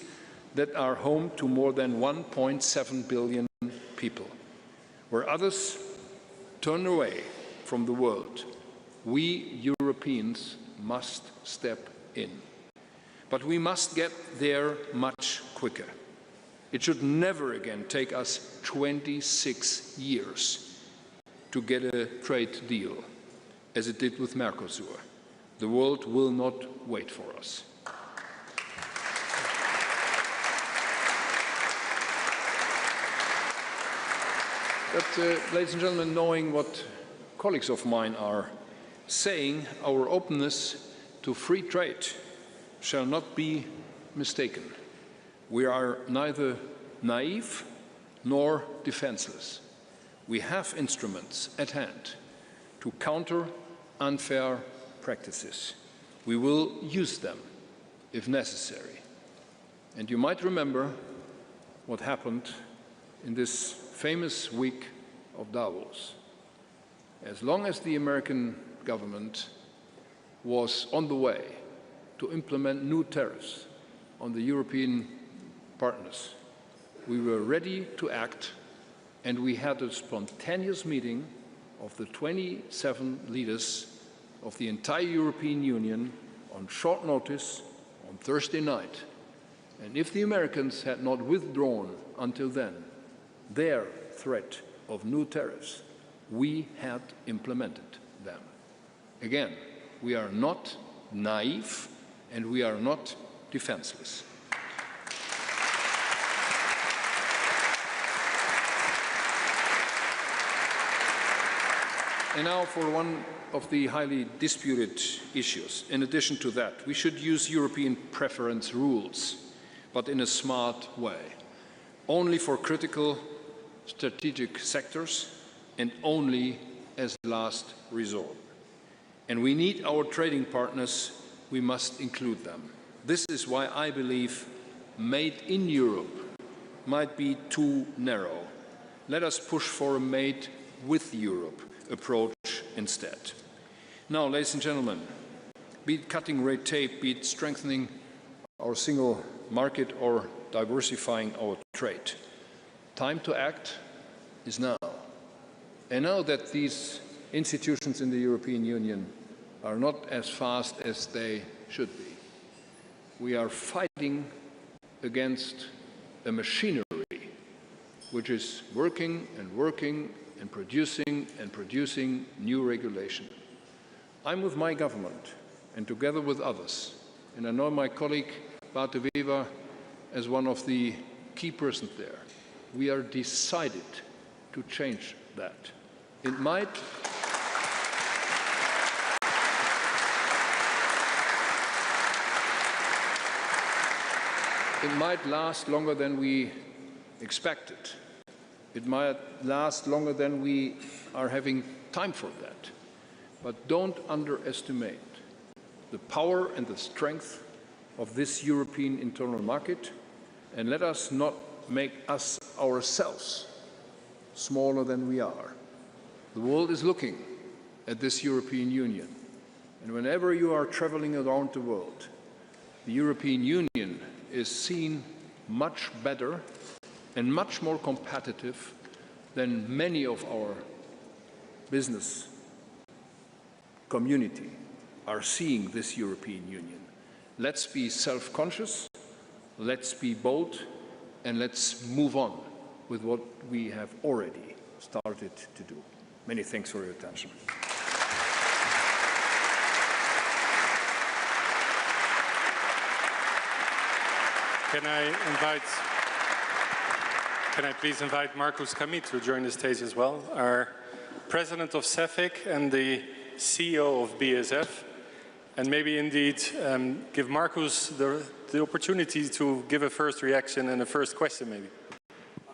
that are home to more than 1.7 billion people. Where others turn away from the world, we Europeans must step in. But we must get there much quicker. It should never again take us 26 years to get a trade deal, as it did with Mercosur. The world will not wait for us. But, ladies and gentlemen, knowing what colleagues of mine are saying, our openness to free trade shall not be mistaken. We are neither naive nor defenseless. We have instruments at hand to counter unfair practices. We will use them if necessary. And you might remember what happened in this famous week of Davos. As long as the American government was on the way to implement new tariffs on the European partners, we were ready to act, and we had a spontaneous meeting of the 27 leaders of the entire European Union on short notice on Thursday night. And if the Americans had not withdrawn until then their threat of new tariffs, we had implemented them. Again, we are not naive and we are not defenseless. And now for one of the highly disputed issues. In addition to that, we should use European preference rules, but in a smart way. Only for critical strategic sectors and only as last resort. And we need our trading partners, we must include them. This is why I believe made in Europe might be too narrow. Let us push for a made with Europe approach instead. Now, ladies and gentlemen, be it cutting red tape, be it strengthening our single market or diversifying our trade, time to act is now. And now that these institutions in the European Union are not as fast as they should be, we are fighting against a machinery which is working and working and producing new regulation. I'm with my government and together with others, and I know my colleague Bart de Wever as one of the key persons there. We are decided to change that. It might last longer than we expected. It might last longer than we are having time for that. But don't underestimate the power and the strength of this European internal market, and let us not make us ourselves smaller than we are. The world is looking at this European Union, and whenever you are traveling around the world, the European Union is seen much better and much more competitive than many of our business community are seeing this European Union. Let's be self-conscious, let's be bold, and let's move on with what we have already started to do. Many thanks for your attention. Can I please invite Markus Kamit to join the stage as well, our president of CEFIC and the CEO of BASF, and maybe indeed give Markus the opportunity to give a first reaction and a first question maybe.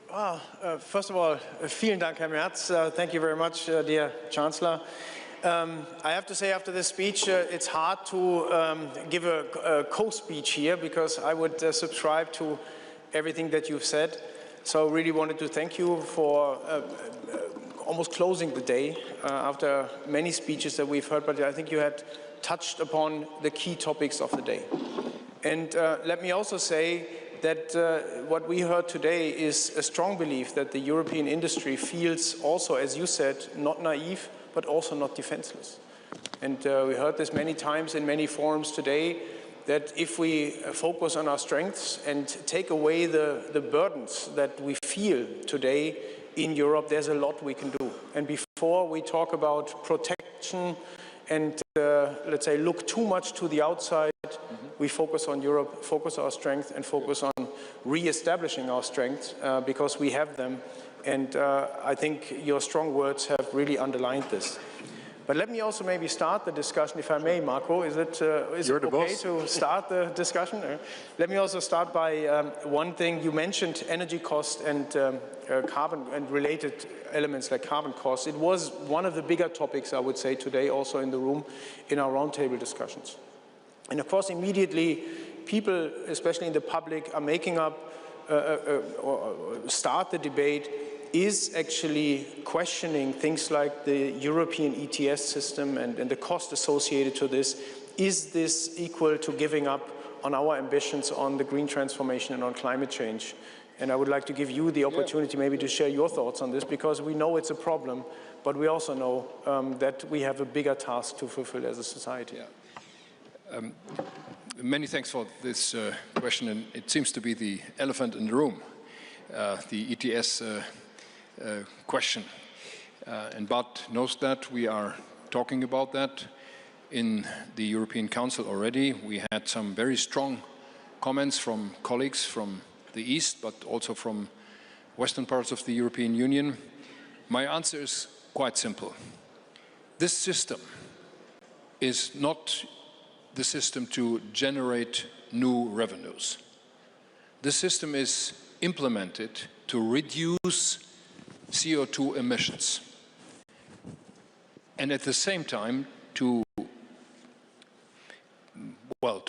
Well, first of all, vielen Dank, Herr Merz. Thank you very much, dear Chancellor. I have to say after this speech, it's hard to give a co-speech here because I would subscribe to everything that you've said. So I really wanted to thank you for almost closing the day after many speeches that we've heard, but I think you had touched upon the key topics of the day. And let me also say that what we heard today is a strong belief that the European industry feels also, as you said, not naive, but also not defenseless. And we heard this many times in many forums today, that if we focus on our strengths and take away the burdens that we feel today in Europe, there's a lot we can do. And before we talk about protection and, let's say, look too much to the outside, we focus on Europe, focus our strength, and focus on re-establishing our strengths because we have them. And I think your strong words have really underlined this. But let me also maybe start the discussion, if I may, Marco. Is it okay to start the discussion? Let me also start by one thing. You mentioned energy cost and carbon and related elements like carbon costs. It was one of the bigger topics, I would say, today also in the room in our roundtable discussions. And of course, immediately, people, especially in the public, are making up or start the debate is actually questioning things like the European ETS system and the cost associated to this. Is this equal to giving up on our ambitions on the green transformation and on climate change? And I would like to give you the opportunity maybe to share your thoughts on this, because we know it's a problem, but we also know that we have a bigger task to fulfill as a society. Many thanks for this question, and it seems to be the elephant in the room, the ETS question. And Bart knows that. We are talking about that in the European Council already. We had some very strong comments from colleagues from the East, but also from Western parts of the European Union. My answer is quite simple. This system is not the system to generate new revenues. This system is implemented to reduce CO2 emissions and at the same time to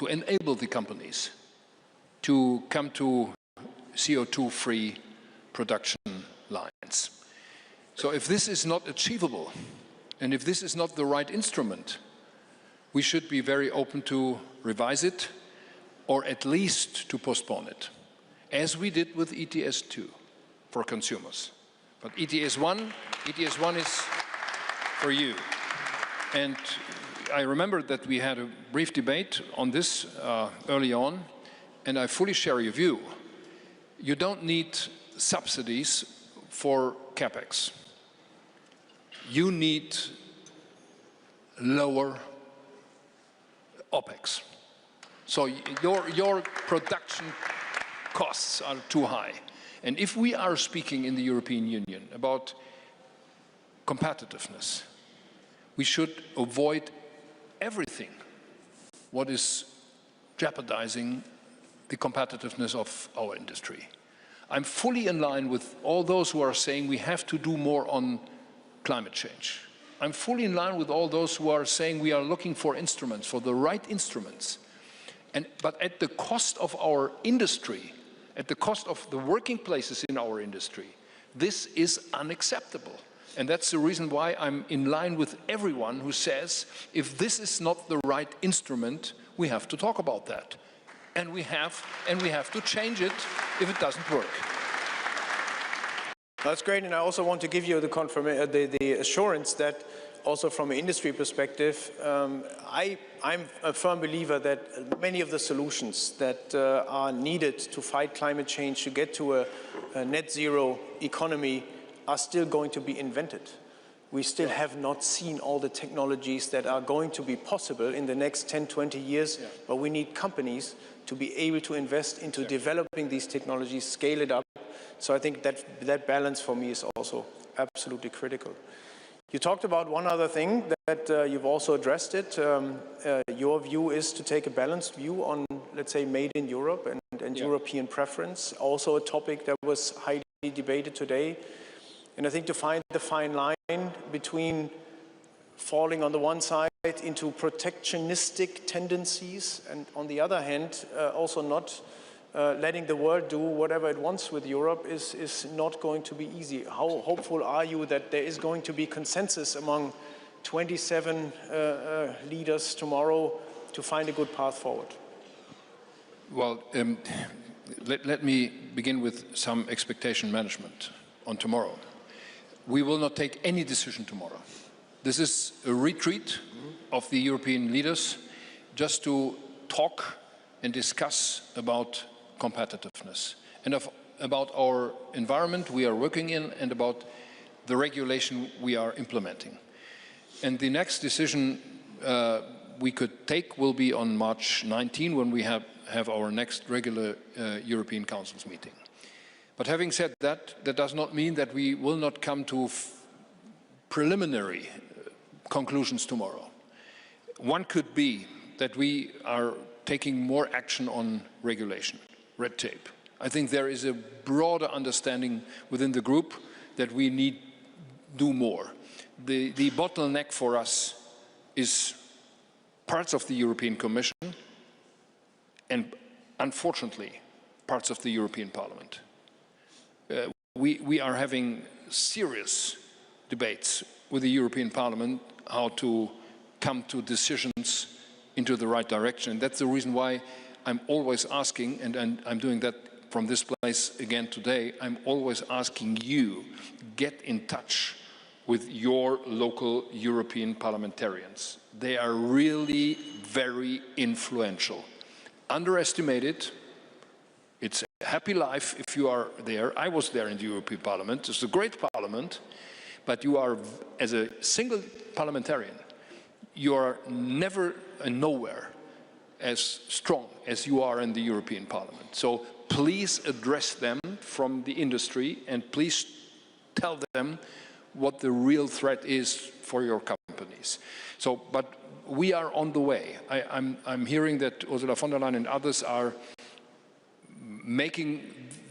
enable the companies to come to CO2-free production lines. So if this is not achievable and if this is not the right instrument, we should be very open to revise it or at least to postpone it, as we did with ETS2 for consumers. But ETS1 is for you. And I remember that we had a brief debate on this early on, and I fully share your view. You don't need subsidies for CapEx. You need lower OpEx. So your production costs are too high. And if we are speaking in the European Union about competitiveness, we should avoid everything what is jeopardizing the competitiveness of our industry. I'm fully in line with all those who are saying we have to do more on climate change. I'm fully in line with all those who are saying we are looking for instruments, for the right instruments. But at the cost of our industry, at the cost of the working places in our industry, this is unacceptable. And that's the reason why I'm in line with everyone who says, if this is not the right instrument, we have to talk about that. And we have to change it if it doesn't work. That's great, and I also want to give you the assurance that also from an industry perspective, I'm a firm believer that many of the solutions that are needed to fight climate change, to get to a net zero economy, are still going to be invented. We still have not seen all the technologies that are going to be possible in the next 10, 20 years, but we need companies to be able to invest into developing these technologies, scale it up. So I think that balance for me is also absolutely critical. You talked about one other thing that you've also addressed it. Your view is to take a balanced view on, let's say, made in Europe and European preference. Also a topic that was highly debated today. And I think to find the fine line between falling on the one side into protectionistic tendencies and on the other hand also not letting the world do whatever it wants with Europe is not going to be easy. How hopeful are you that there is going to be consensus among 27 leaders tomorrow to find a good path forward? Well, let me begin with some expectation management on tomorrow. We will not take any decision tomorrow. This is a retreat of the European leaders just to talk and discuss about competitiveness and about our environment we are working in and about the regulation we are implementing. And the next decision we could take will be on March 19 when we have our next regular European Council's meeting. But having said that, that does not mean that we will not come to preliminary conclusions tomorrow. One could be that we are taking more action on regulation, red tape. I think there is a broader understanding within the group that we need do more. The bottleneck for us is parts of the European Commission and, unfortunately, parts of the European Parliament. We are having serious debates with the European Parliament how to come to decisions into the right direction. And that's the reason why I'm always asking, and I'm doing that from this place again today, I'm always asking you, get in touch with your local European parliamentarians. They are really very influential. Underestimated. It's a happy life if you are there. I was there in the European Parliament. It's a great parliament, but you are, as a single parliamentarian, you are never and nowhere as strong as you are in the European Parliament. So please address them from the industry and please tell them what the real threat is for your companies. So, but we are on the way. I'm hearing that Ursula von der Leyen and others are making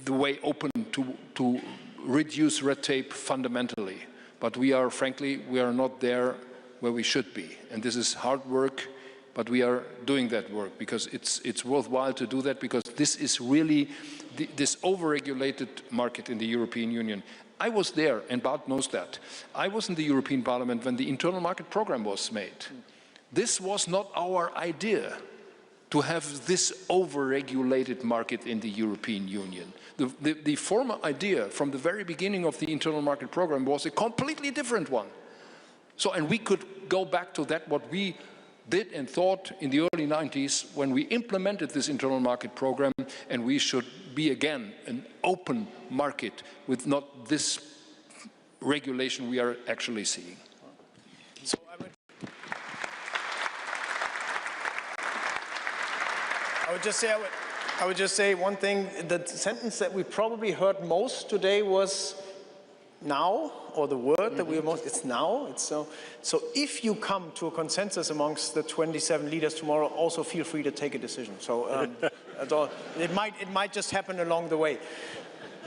the way open to reduce red tape fundamentally. But we are, frankly, we are not there where we should be. And this is hard work, but we are doing that work because it's worthwhile to do that because this is really this over-regulated market in the European Union. I was there, and Bart knows that. I was in the European Parliament when the internal market program was made. This was not our idea to have this over-regulated market in the European Union. The former idea from the very beginning of the internal market program was a completely different one. So, and we could go back to that, what we did and thought in the early 90s when we implemented this internal market program, and we should be again an open market with not this regulation we are actually seeing. So I would just say one thing. The sentence that we probably heard most today was now, or the word that we most, it's now. It's so if you come to a consensus amongst the 27 leaders tomorrow, also feel free to take a decision. So that's all. It might just happen along the way.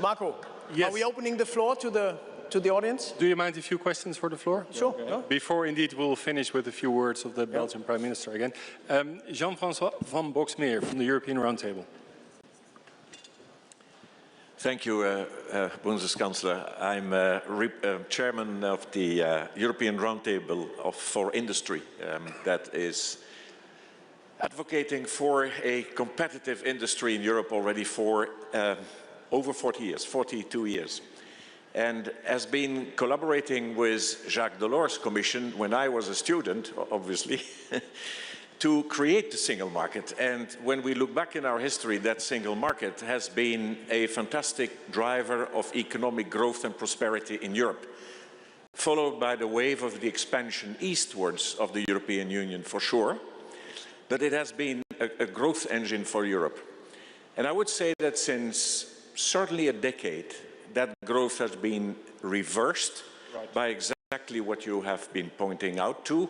Marco, yes. Are we opening the floor to the audience? Do you mind a few questions for the floor? Sure. Okay. No? Before indeed we'll finish with a few words of the Belgian Prime Minister again. Jean-François van Boxmeer from the European Roundtable. Thank you, Bundeskanzler. I'm chairman of the European Roundtable for Industry that is advocating for a competitive industry in Europe already for over 40 years, 42 years. and has been collaborating with Jacques Delors' commission when I was a student, obviously, to create the single market. And when we look back in our history, that single market has been a fantastic driver of economic growth and prosperity in Europe, followed by the wave of the expansion eastwards of the European Union, for sure. But it has been a growth engine for Europe. And I would say that since certainly a decade, that growth has been reversed by exactly what you have been pointing out to,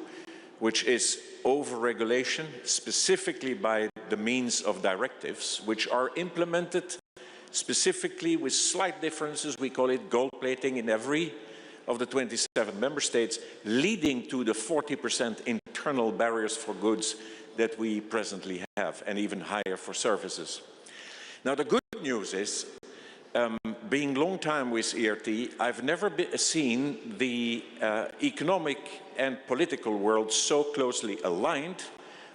which is over-regulation, specifically by the means of directives, which are implemented specifically with slight differences. We call it gold plating in every of the 27 member states, leading to the 40% internal barriers for goods that we presently have, and even higher for services. Now, the good news is, being long time with ERT, I've never seen the economic and political world so closely aligned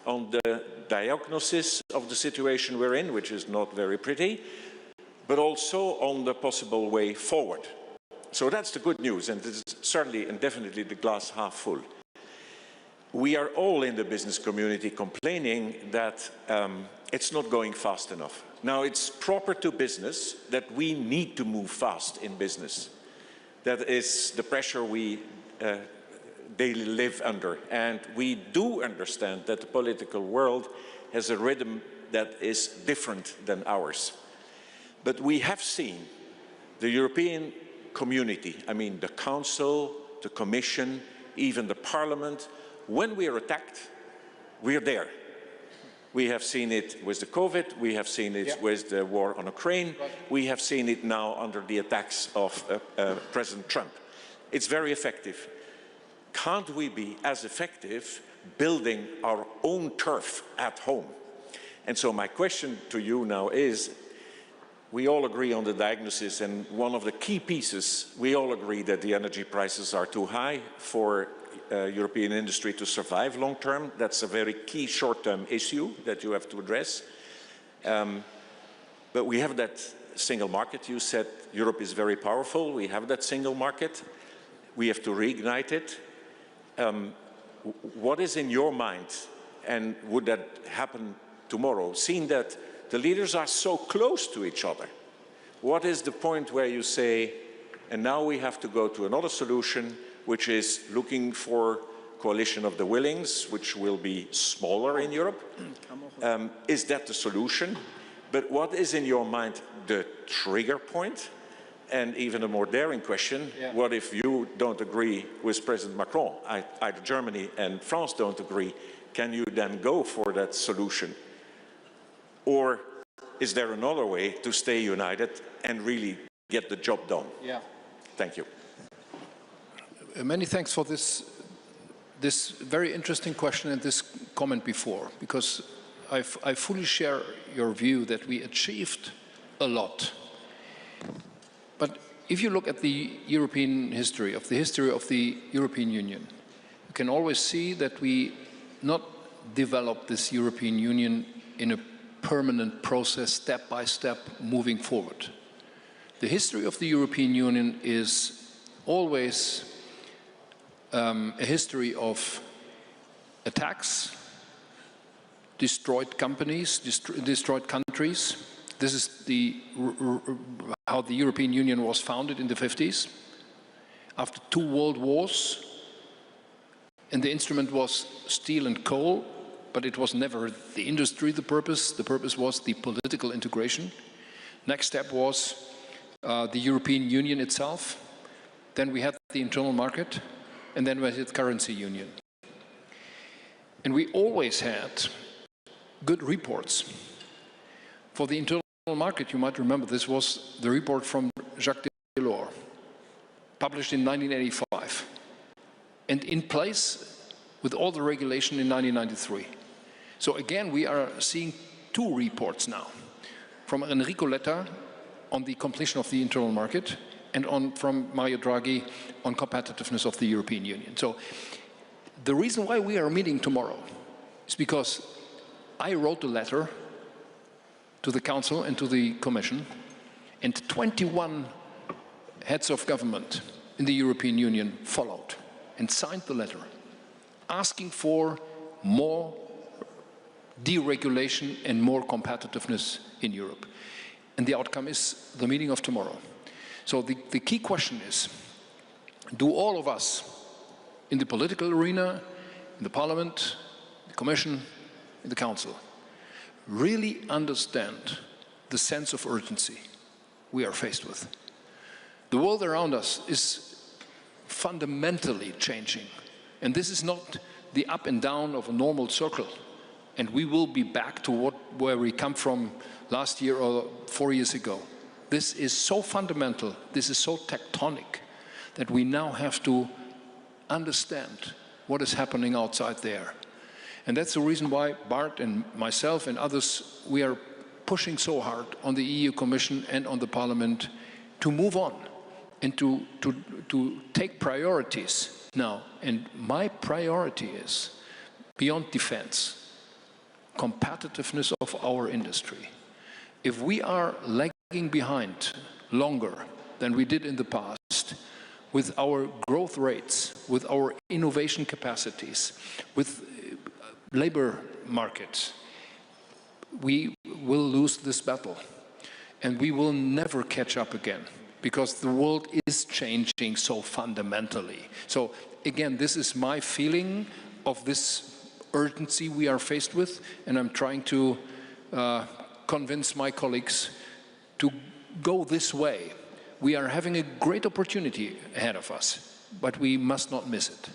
on the diagnosis of the situation we're in, which is not very pretty, but also on the possible way forward. So that's the good news, and this is certainly and definitely the glass half full. We are all in the business community complaining that it's not going fast enough. Now, it's proper to business that we need to move fast in business. That is the pressure we daily live under. And we do understand that the political world has a rhythm that is different than ours. But we have seen the European community, I mean the Council, the Commission, even the Parliament, when we are attacked, we are there. We have seen it with the COVID, we have seen it with the war on Ukraine, we have seen it now under the attacks of President Trump. It's very effective. Can't we be as effective building our own turf at home? And so my question to you now is, we all agree on the diagnosis, and one of the key pieces, we all agree that the energy prices are too high for European industry to survive long term. That's a very key short-term issue that you have to address. But we have that single market. You said Europe is very powerful. We have that single market. We have to reignite it. What is in your mind, and would that happen tomorrow, seeing that the leaders are so close to each other? What is the point where you say, and now we have to go to another solution, which is looking for coalition of the willings, which will be smaller in Europe? Is that the solution? But what is in your mind the trigger point? And even a more daring question, what if you don't agree with President Macron? Either Germany and France don't agree. Can you then go for that solution? Or is there another way to stay united and really get the job done? Thank you. Many thanks for this very interesting question and this comment before, because I fully share your view that we achieved a lot. But if you look at the European history, of the European Union, you can always see that we not developed this European Union in a permanent process, step by step, moving forward. The history of the European Union is always a history of attacks, destroyed companies, destroyed countries. This is how the European Union was founded in the 50s, after 2 world wars, and the instrument was steel and coal, but it was never the industry the purpose. The purpose was the political integration. Next step was the European Union itself. Then we had the internal market, and then we had currency union. And we always had good reports. For the internal market, you might remember, this was the report from Jacques Delors, published in 1985, and in place with all the regulation in 1993. So again, we are seeing 2 reports now, from Enrico Letta on the completion of the internal market, and from Mario Draghi on competitiveness of the European Union. So the reason why we are meeting tomorrow is because I wrote a letter to the Council and to the Commission, and 21 heads of government in the European Union followed and signed the letter asking for more deregulation and more competitiveness in Europe. And the outcome is the meeting of tomorrow. So the key question is, do all of us in the political arena, in the Parliament, the Commission, in the Council, really understand the sense of urgency we are faced with? The world around us is fundamentally changing, and this is not the up and down of a normal circle, and we will be back to where we come from last year or 4 years ago. This is so fundamental, this is so tectonic, that we now have to understand what is happening outside there. And that's the reason why Bart and myself and others, we are pushing so hard on the EU Commission and on the Parliament to move on and to take priorities now. And my priority is, beyond defense, competitiveness of our industry. If we are lagging behind longer than we did in the past, with our growth rates, with our innovation capacities, with labor markets, we will lose this battle. And we will never catch up again, because the world is changing so fundamentally. So again, this is my feeling of this urgency we are faced with, and I'm trying to convince my colleagues to go this way. We are having a great opportunity ahead of us, but we must not miss it.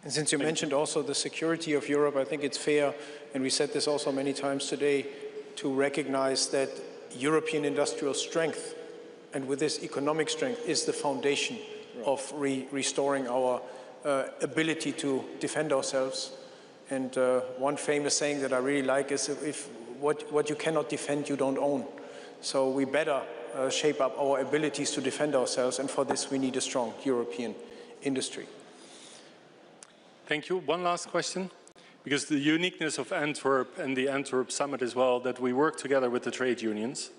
And since you mentioned also the security of Europe, I think it's fair, and we said this also many times today, to recognize that European industrial strength, and with this economic strength, is the foundation of restoring our ability to defend ourselves. And one famous saying that I really like is, if what you cannot defend, you don't own. So we better shape up our abilities to defend ourselves, and for this we need a strong European industry. Thank you. One last question, because the uniqueness of Antwerp and the Antwerp Summit as well, that we work together with the trade unions,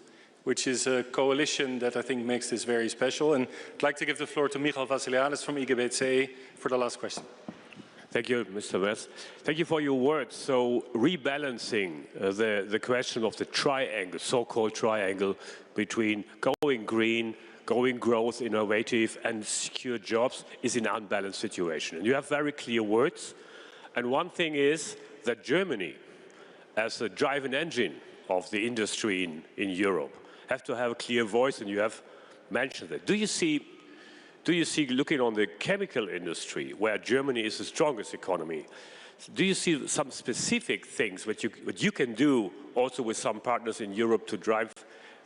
which is a coalition that I think makes this very special. And I'd like to give the floor to Michal Vassiliadis from IGBC for the last question. Thank you, Mr. West. Thank you for your words. So rebalancing the question of the triangle, so-called triangle, between going green, going growth, innovative, and secure jobs is an unbalanced situation. And you have very clear words. And one thing is that Germany, as the driving engine of the industry in Europe, have to have a clear voice, and you have mentioned that. Do you see, looking on the chemical industry, where Germany is the strongest economy, do you see some specific things what you can do also with some partners in Europe to drive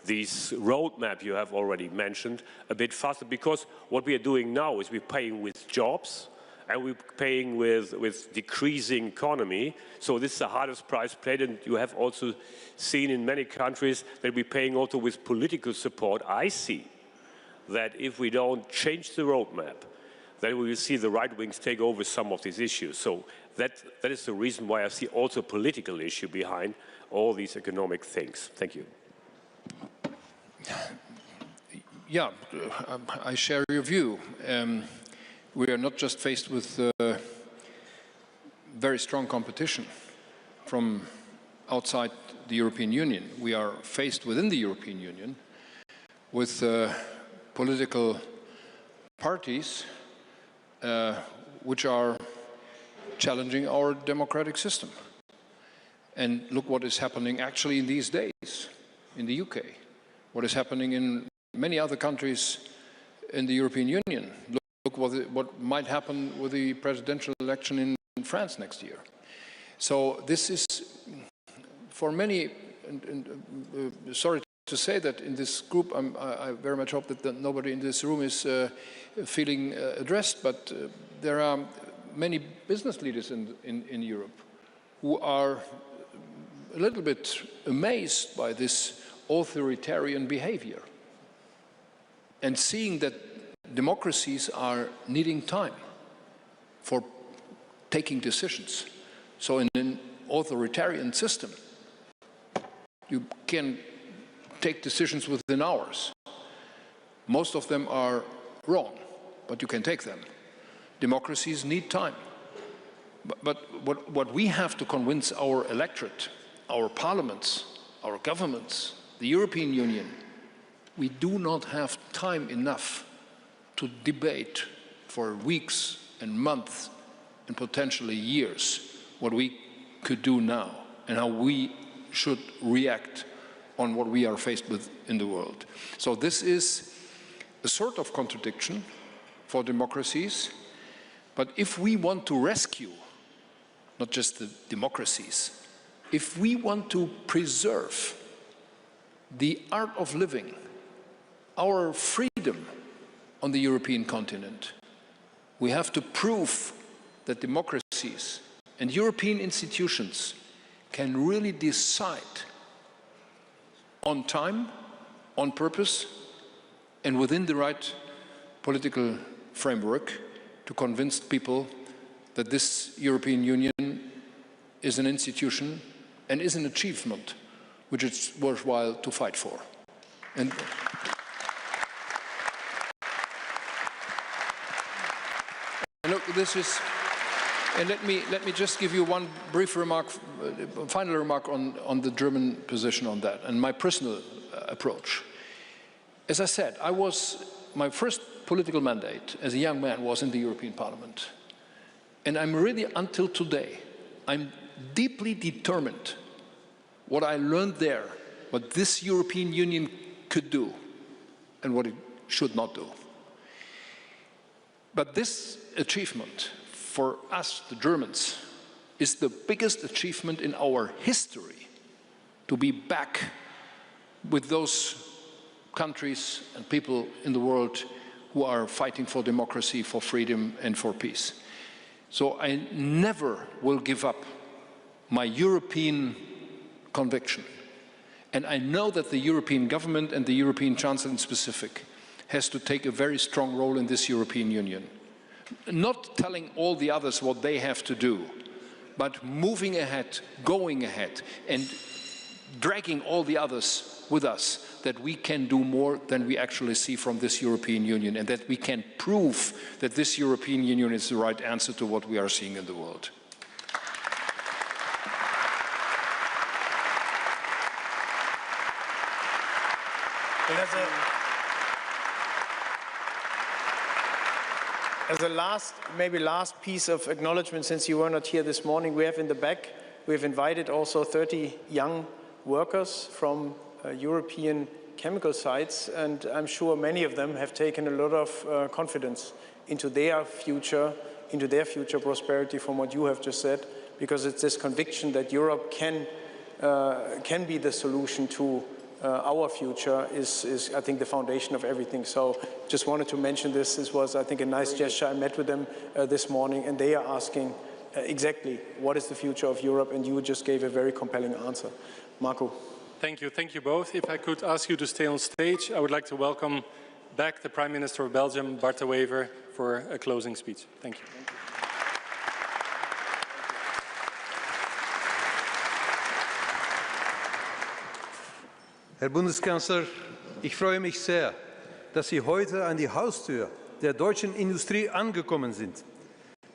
this roadmap you have already mentioned a bit faster? Because what we are doing now is we're paying with jobs, and we're paying with decreasing economy. So this is the hardest price paid, and you have also seen in many countries that we're paying also with political support. I see that if we don't change the roadmap, then we will see the right wings take over some of these issues. So that is the reason why I see also a political issue behind all these economic things. Thank you. Yeah, I share your view. We are not just faced with very strong competition from outside the European Union. We are faced within the European Union with political parties which are challenging our democratic system. And look what is happening actually in these days in the UK, what is happening in many other countries in the European Union. Look what might happen with the presidential election in France next year. So this is, for many, sorry to say that in this group, I very much hope that nobody in this room is feeling addressed, but there are many business leaders in Europe who are a little bit amazed by this authoritarian behavior, and seeing that democracies are needing time for taking decisions. So in an authoritarian system, you can take decisions within hours. Most of them are wrong, but you can take them. Democracies need time. But what we have to convince our electorate, our parliaments, our governments, the European Union, we do not have time enough to debate for weeks and months and potentially years what we could do now and how we should react on what we are faced with in the world. So this is a sort of contradiction for democracies, but if we want to rescue not just the democracies, if we want to preserve the art of living, our freedom on the European continent, we have to prove that democracies and European institutions can really decide on time, on purpose, and within the right political framework to convince people that this European Union is an institution and is an achievement which it's worthwhile to fight for. And look, this is, and let me just give you one brief remark, final remark on the German position on that and my personal approach. As I said, my first political mandate as a young man was in the European Parliament. And I'm really, until today, I'm deeply determined what I learned there, what this European Union could do and what it should not do. But this achievement for us, the Germans, is the biggest achievement in our history, to be back with those countries and people in the world who are fighting for democracy, for freedom and for peace. So I never will give up my European conviction. And I know that the European government and the European Chancellor in specific has to take a very strong role in this European Union. Not telling all the others what they have to do, but moving ahead, going ahead, and dragging all the others with us, that we can do more than we actually see from this European Union, and that we can prove that this European Union is the right answer to what we are seeing in the world. As a last piece of acknowledgement, since you were not here this morning, we have in the back, we have invited also 30 young workers from European chemical sites, and I'm sure many of them have taken a lot of confidence into their future prosperity from what you have just said, because it's this conviction that Europe can be the solution to our future is, I think, the foundation of everything. So just wanted to mention this. This was, I think, a nice gesture. I met with them this morning, and they are asking exactly what is the future of Europe, and you just gave a very compelling answer. Marco. Thank you both. If I could ask you to stay on stage, I would like to welcome back the Prime Minister of Belgium, Bart de Wever, for a closing speech. Thank you. Herr Bundeskanzler, ich freue mich sehr, dass Sie heute an die Haustür der deutschen Industrie angekommen sind.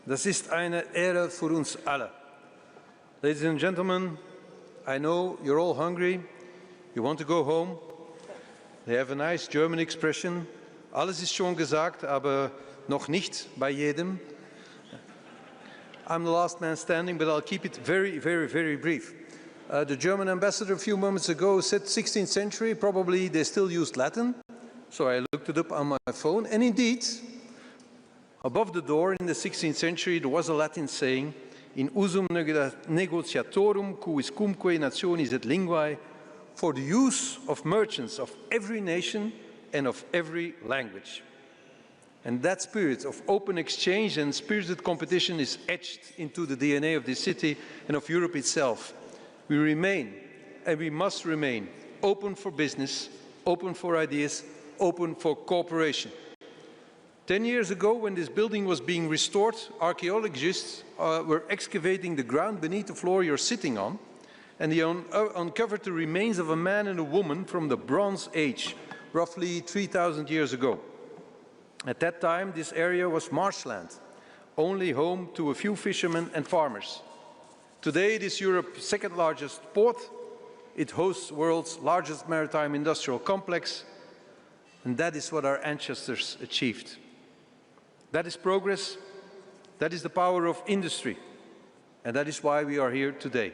Das ist eine Ehre für uns alle. Ladies and gentlemen, I know you're all hungry, you want to go home. They have a nice German expression. Alles ist schon gesagt, aber noch nicht bei jedem. I'm the last man standing, but I'll keep it very, very, very brief. The German ambassador a few moments ago said 16th century, probably they still used Latin. So I looked it up on my phone, and indeed, above the door in the 16th century, there was a Latin saying, in usum negotiatorum quiscumque nationis et linguae, for the use of merchants of every nation and of every language. And that spirit of open exchange and spirited competition is etched into the DNA of this city and of Europe itself. We remain, and we must remain, open for business, open for ideas, open for cooperation. 10 years ago, when this building was being restored, archaeologists were excavating the ground beneath the floor you're sitting on, and they uncovered the remains of a man and a woman from the Bronze Age, roughly 3,000 years ago. At that time, this area was marshland, only home to a few fishermen and farmers. Today, it is Europe's second largest port. It hosts the world's largest maritime industrial complex, and that is what our ancestors achieved. That is progress, that is the power of industry, and that is why we are here today,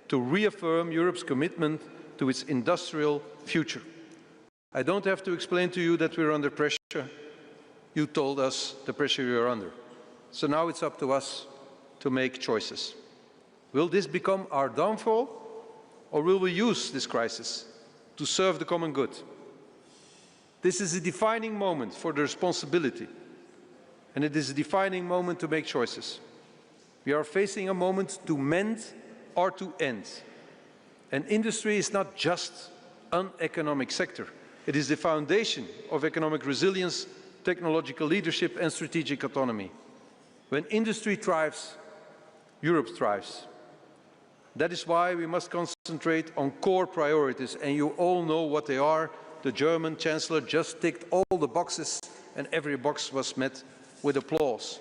to reaffirm Europe's commitment to its industrial future. I don't have to explain to you that we're under pressure. You told us the pressure we are under. So now it's up to us to make choices. Will this become our downfall, or will we use this crisis to serve the common good? This is a defining moment for the responsibility, and it is a defining moment to make choices. We are facing a moment to mend or to end. And industry is not just an economic sector. It is the foundation of economic resilience, technological leadership and strategic autonomy. When industry thrives, Europe thrives. That is why we must concentrate on core priorities, and you all know what they are. The German Chancellor just ticked all the boxes, and every box was met with applause.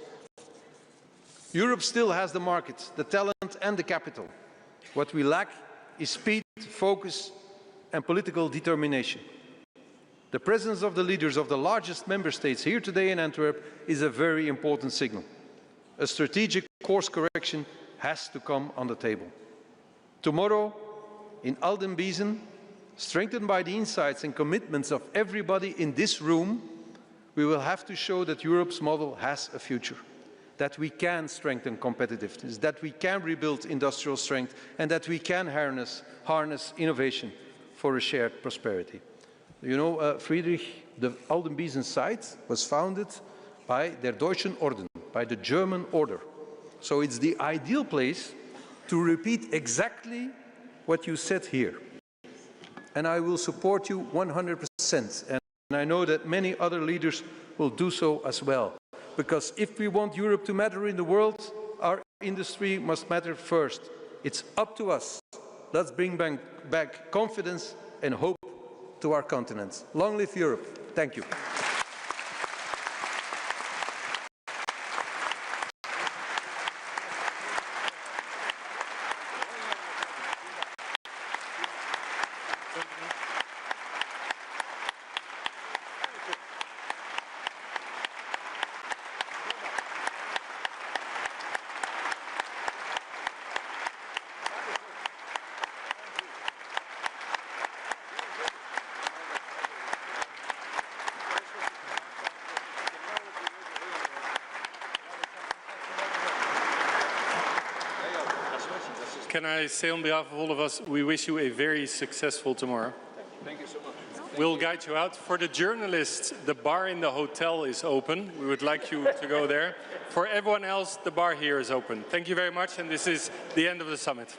Europe still has the market, the talent and the capital. What we lack is speed, focus and political determination. The presence of the leaders of the largest member states here today in Antwerp is a very important signal. A strategic course correction has to come on the table. Tomorrow, in Aldenbiesen, strengthened by the insights and commitments of everybody in this room, we will have to show that Europe's model has a future, that we can strengthen competitiveness, that we can rebuild industrial strength, and that we can harness innovation for a shared prosperity. You know, Friedrich, the Aldenbiesen site was founded by der Deutschen Orden, by the German order. So it's the ideal place to repeat exactly what you said here. And I will support you 100%. And I know that many other leaders will do so as well. Because if we want Europe to matter in the world, our industry must matter first. It's up to us. Let's bring back confidence and hope to our continent. Long live Europe. Thank you. Can I say on behalf of all of us, we wish you a very successful tomorrow. Thank you so much. We'll guide you out. For the journalists, the bar in the hotel is open. We would like you to go there. For everyone else, the bar here is open. Thank you very much, and this is the end of the summit.